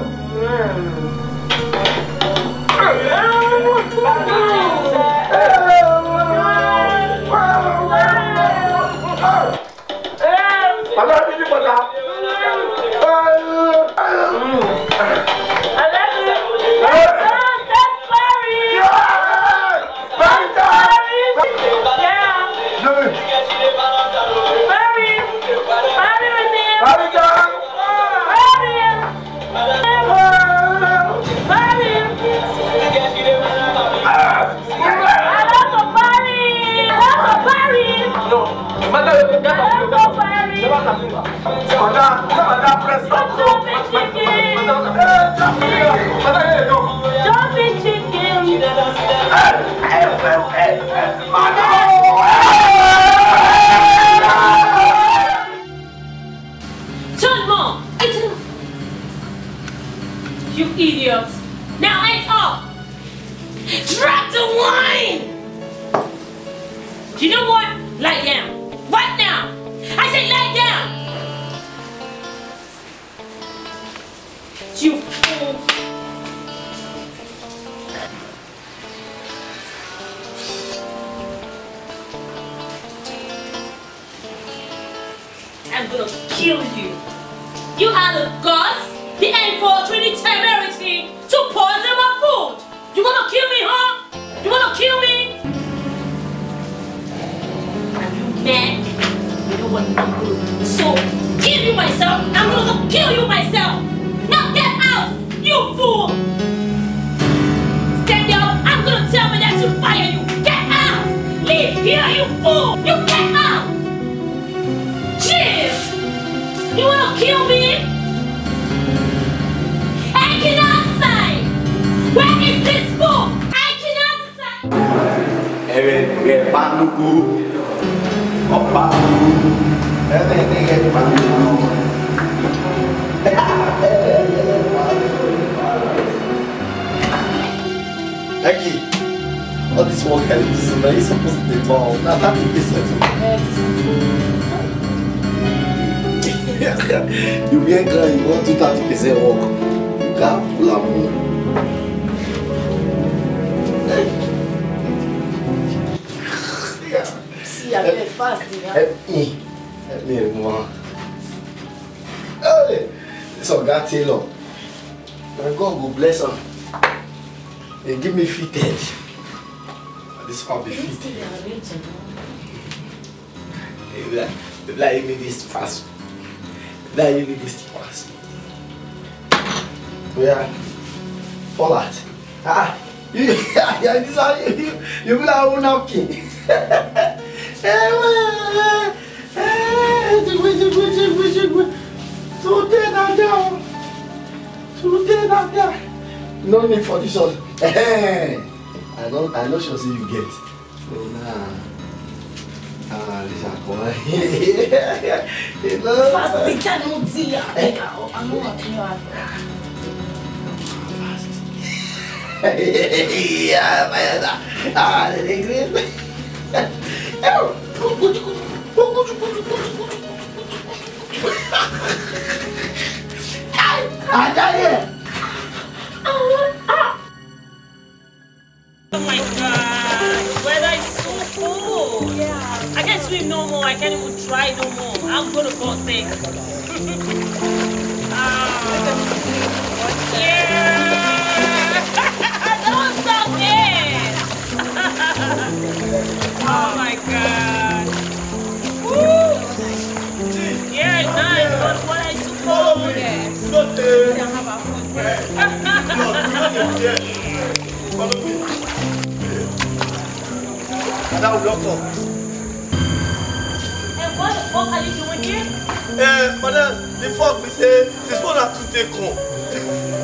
That's Madam, press stop. Jumping chicken. Turn, Mom. It's enough. You idiot. Now it's up. Drop the wine. You know what? Lie down. Right now. I said lie down. You fool. I'm gonna kill you. You are the gods, the unfortunate temerity to poison my food. You gonna kill me, huh? You gonna kill me? Are you mad? You know what I'm gonna do? So, kill you myself. I'm gonna kill you myself. Now get out, you fool! Stand up. I'm gonna tell my dad to fire you. Get out! Leave here, you fool! You get out! Jeez! You wanna kill me? Ekinadose! Where is this fool? Ekinadose! Panuku. Opa. Panuku. Eki, all this work I do, so now you're supposed to do all. Now that you be a girl, you want to 30% work. You can't pull up. See, I'm very fast, you know. Help me more. Oh, so God Taylor. My God will bless her. And give me fitted. This will be fitted. Like you need this pass. Like you need this pass. Yeah. Fall out. You this one you will have one napkin. No need for this one. I know she'll see you get. So nah. This is cool. Fast, it's a no deal. I'm not fast. Yeah, the English. Oh my God, weather is so cold. Yeah. I can't swim no more. I can't even try no more. I'm gonna fall sick. Yeah. Don't stop it. Oh my God. Woo. Yeah, it's nice, but what is so cold? We don't have our food. Follow me. Now lock up. And what the fuck are you doing here? Madam, the fuck we say this one are to take on.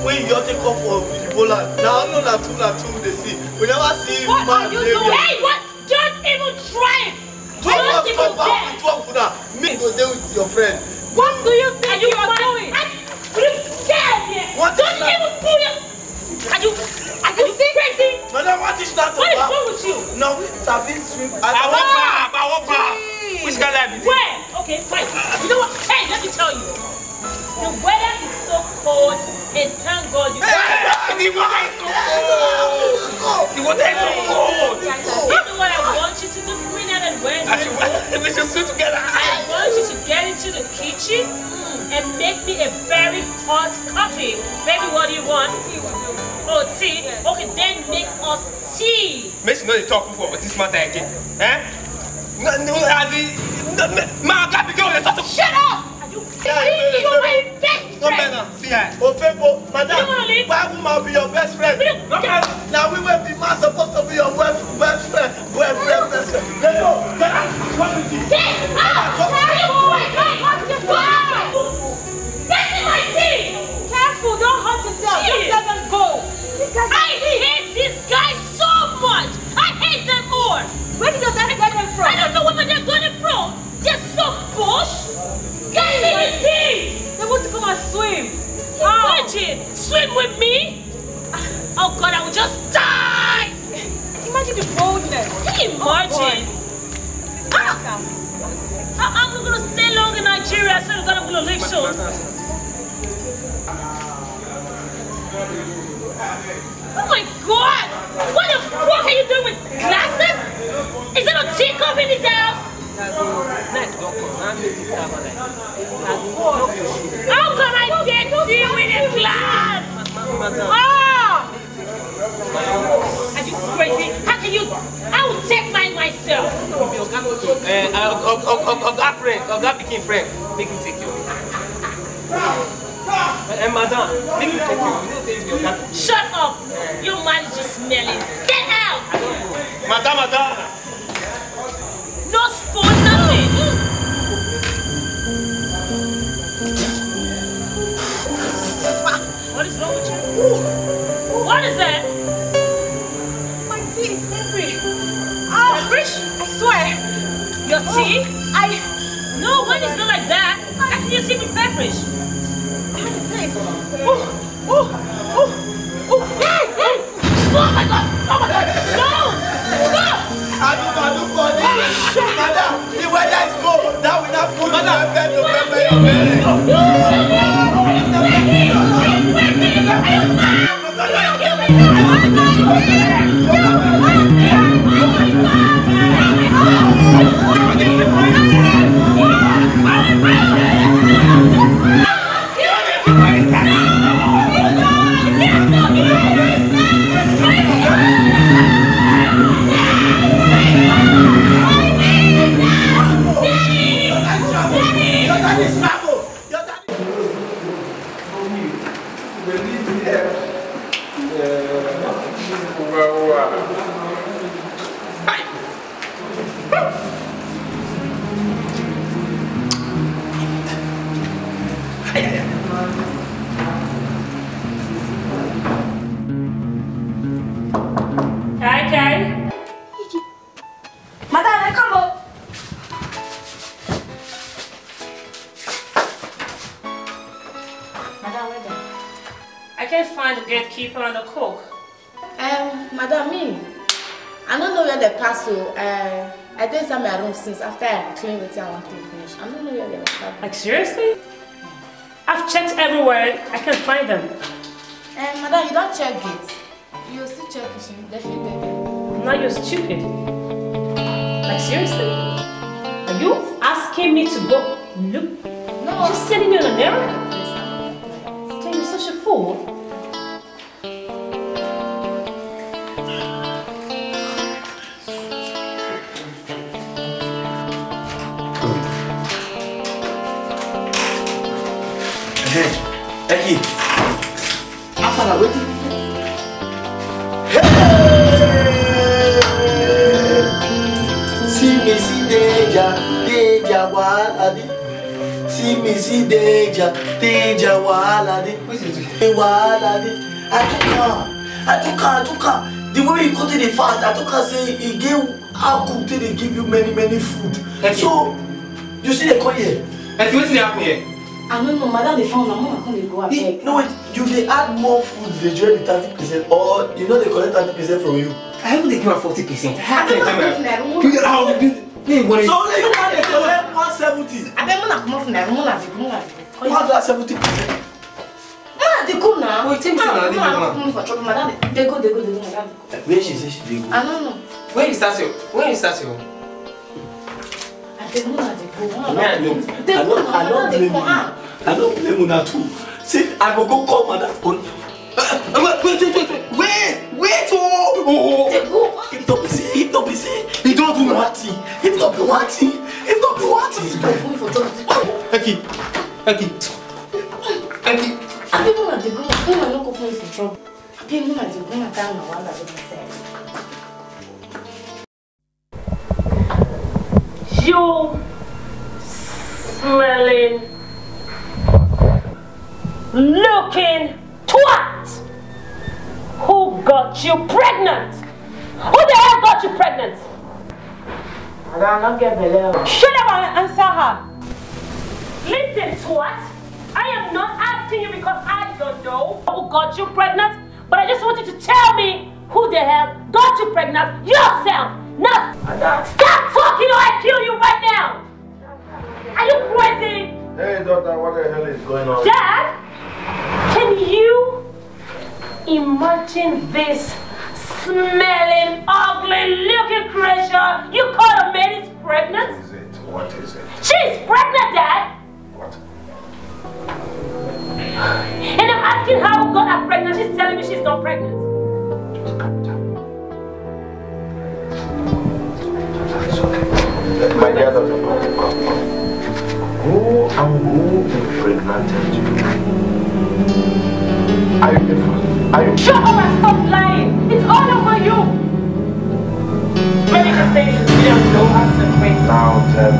When you take off for Ebola, now no na two they see. We never see what man. Are you doing? Hey, what? Don't even try it. Don't even dare. Me go there with your friend. What do you think you are doing? What? Don't even pull your. Are you crazy? Madam, what is that? What is wrong with you? No, we have been swim. I won't bath. Which kind of where? Okay, fine. You know what? Hey, let me tell you. The weather is so cold, and thank God you. The water is so cold. The water is so cold. You know what I want you to do for me now that we're we should sit together. I want you to get into the kitchen and make me a very hot coffee. Baby, what do you want? Oh, tea? Okay, then make us tea. Make sure you talk before, but this matter again. Eh? No, my God, because you're such a. Shut up! You're my best friend. See her. Ofebo, madam, you wanna leave? why would be your best friend? Now we will be man supposed to be your best friend. Let's go. Get out. Get out! wanna swim. Imagine! Swim with me? Oh God, I will just die! Imagine the boldness. Imagine! I'm not gonna stay long in Nigeria, so I'm gonna leave soon. Oh my God! What the fuck are you doing with glasses? Is there a teacup in his house? How can I take tea with a glass? Ah! Are you crazy? How can you? I will take mine myself. Oga picking friend, make him take you. Madam, make him take you. Shut up! Your man is just smelling. Get out! Madam. No spoon, nothing. What is wrong with you? What is that? My tea is slippery. Pepperish? I swear. Your tea? No, when it's not like that. How can your tea be pepperish? Oh my God! Oh my God! No! Stop! Madam, the weather is cold. That will not put my bed to pepper your Gatekeeper and the cook. Madam, me. I don't know where they pass to. I did inside my room since after I cleaned the tea I want to finish. I don't know where they are. Like seriously? I've checked everywhere. I can't find them. Madam, you don't check it. You still check it. Definitely. Now you're stupid. Like seriously? Are you asking me to go look? No. You're just sending me on an errand? You're such a fool. Eki, after that, waiting. See me, see danger, wahala. See me, see danger, wahala. I took her. The way you go to the fast, I took her say he gave how cook till they give you many food. So you see the call here. And what's happening here? I don't know, madam, they found my mom, I can't go back. No, wait, you they add more food, they join the 30%, or you know they collect 30% from you. I haven't taken my 40%. I don't know. So you want to collect 170. I bet I'm not come off now. I'm not 170%. They go now. Wait, take me now. They go. Where she say she dey go? I don't know. When you start your? I don't blame Una too. See, I will go call Mother phone. Wait! Oh! If not be say, he don't do nothing. If not be wanting. Eki. I don't know they go. I'm not going for trouble. I don't know they go. I'm You smelling, looking twat! Who got you pregnant? Who the hell got you pregnant? I don't get below. Shut up and answer her. Listen, twat. I am not asking you because I don't know who got you pregnant, but I just want you to tell me who the hell got you pregnant yourself. Now, stop talking or I kill you right now. Are you crazy? Hey, daughter, what the hell is going on? Dad, can you imagine this smelling, ugly looking creature you call a man is pregnant? What is it? What is it? She's pregnant, Dad! What? And I'm asking how who got her pregnant. She's telling me she's not pregnant. Just calm down. It's okay. My dear daughter, come. Who impregnated you? Are you different? Are you? Shut up and stop lying! It's all over you! Maybe just say you should be on no answer quick. Now tell me.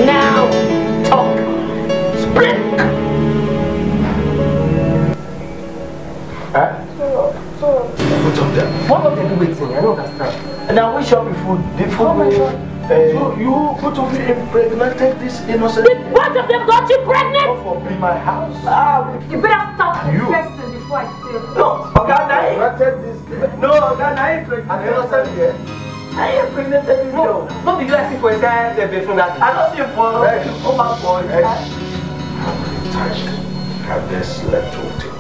Now talk. Split. Huh? Put up there. What was they doing? I don't understand. Now we shop the food. The food. Oh my God. So you put of you impregnated this innocent. The both of them got you pregnant? Not for being my house. You better stop confessing before I say it. No, impregnated this. No, I impregnated. An innocent here. I impregnated this girl. What did you like see for inside the bedroom that? I don't see for oh my boy. How many times have they slept with you?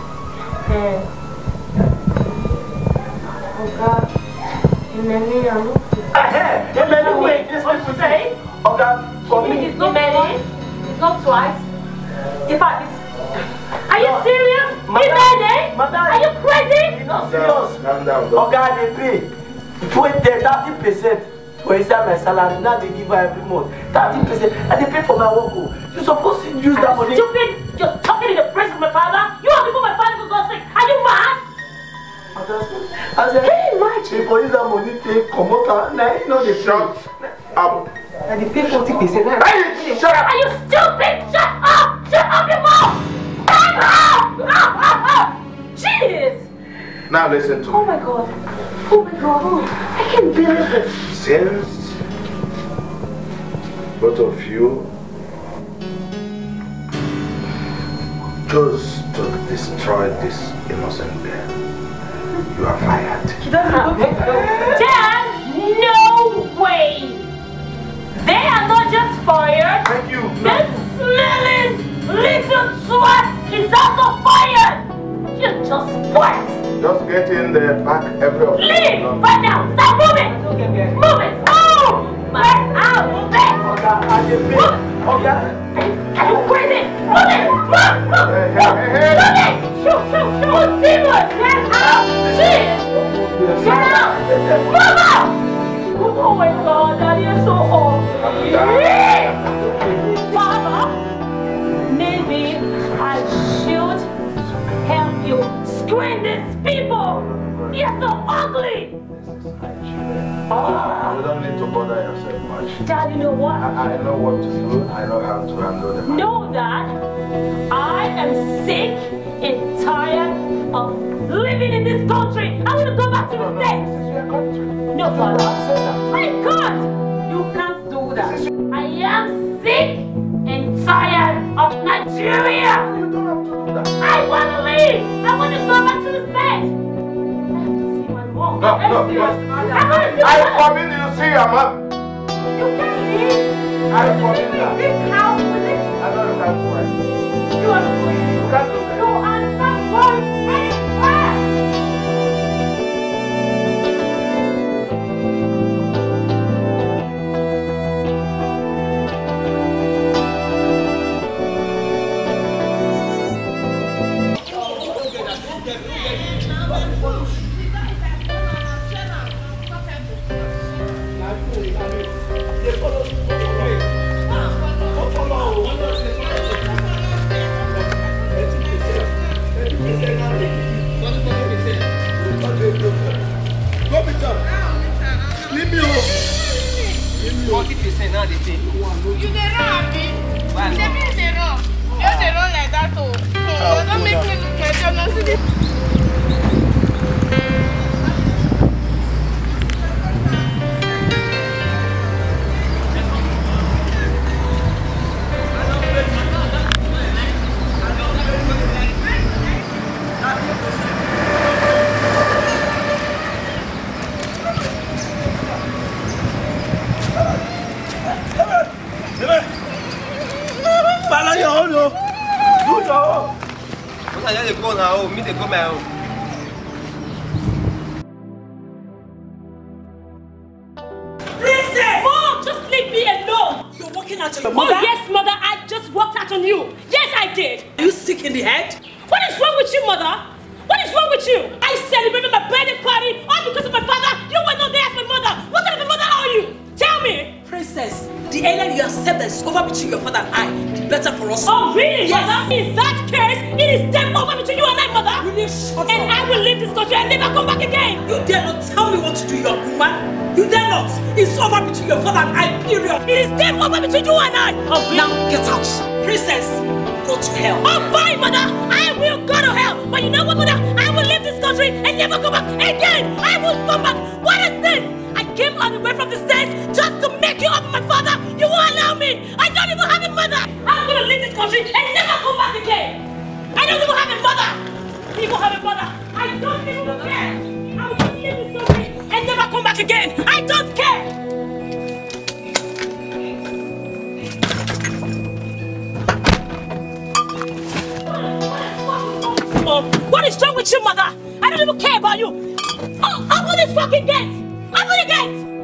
Oh God. Emmanuel. Emmanuel, wait, this people say. Okay, for me. It's not many. It's not twice. In fact, it's... Are you serious? Emmanuel? Are you crazy? You're not serious. Calm down. Okay, they pay 30% for inside my salary. Now they give her every month 30%, and they pay for my work. You're supposed to use that money. Stupid! You're talking in the presence of my father. You want to put my father for God's sake? Are you mad? I said, hey, my chief, for use that money, take come out. Now you know they shut up. And they pay 40%. Hey, shut up! Are you stupid? Shut up! Shut up your mouth! Shut up! Jeez! Now listen to me. Oh my God! Oh my God! I can't believe this. Since both of you chose to destroy this innocent girl, you are fired. Dad, no way! They are not just fired. Thank you. This smelling little swat is also fired. You're just what? Just get in there, pack every of you. Leave right now. Stop moving. Move it. Oh, my out. Move it. Are you crazy? Move it. Move it. Shoot. Move seamless. Get out. Jeez. Get out. Move out. Oh my God, Daddy is so ugly. Father, maybe I should help you screen these people. You're so ugly. You don't need to bother yourself much. Dad, you know what? I know what to do. I know how to handle them. Know that I am sick and tired of living in this country. I want to go back to the States. This is your country. No, Father. I can't. You can't do that. I am sick and tired of Nigeria. You don't have to do that. I want to leave. I want to go back to the States. I have to see my mom. No. I forbid you to see your mom. You can't leave. I forbid that. This house with it. I don't understand why. You are going. You can't do that. No, I'm not going anywhere. Follow your own. Do your own. Once I just go now, me they go my own. Princess! Mom, just leave me alone. You're walking out on your mother? Oh yes, mother. I just walked out on you. Yes, I did. Are you sick in the head? What is wrong with you, mother? What is wrong with you? I celebrated my birthday party all because of my father. You were not there as my mother. What kind of a mother are you? Tell me. Princess, the earlier you accept that it's over between your father and I, the better for us. Oh, really, yes. Mother? In that case, it is then over between you and I, mother. Really? Shut and up. I will leave this country and never come back again. You dare not tell me what to do, your woman. You dare not. It's over between your father and I, period. It is then over between you and I. Oh, really? Now, get out. Princess, go to hell. Oh, fine, mother. I will go to hell. But you know what, mother? I will leave this country and never come back again. I will come back. What is this? I came all the way from the States just to make you up with my father. You won't allow me. I don't even have a mother. I'm going to leave this country and never come back again. I don't even have a mother. I don't even have a mother. I don't even care. I will just leave this country and never come back again. I don't care. What is wrong with you, mother? I don't even care about you. Oh, open this fucking gate. Open the gate.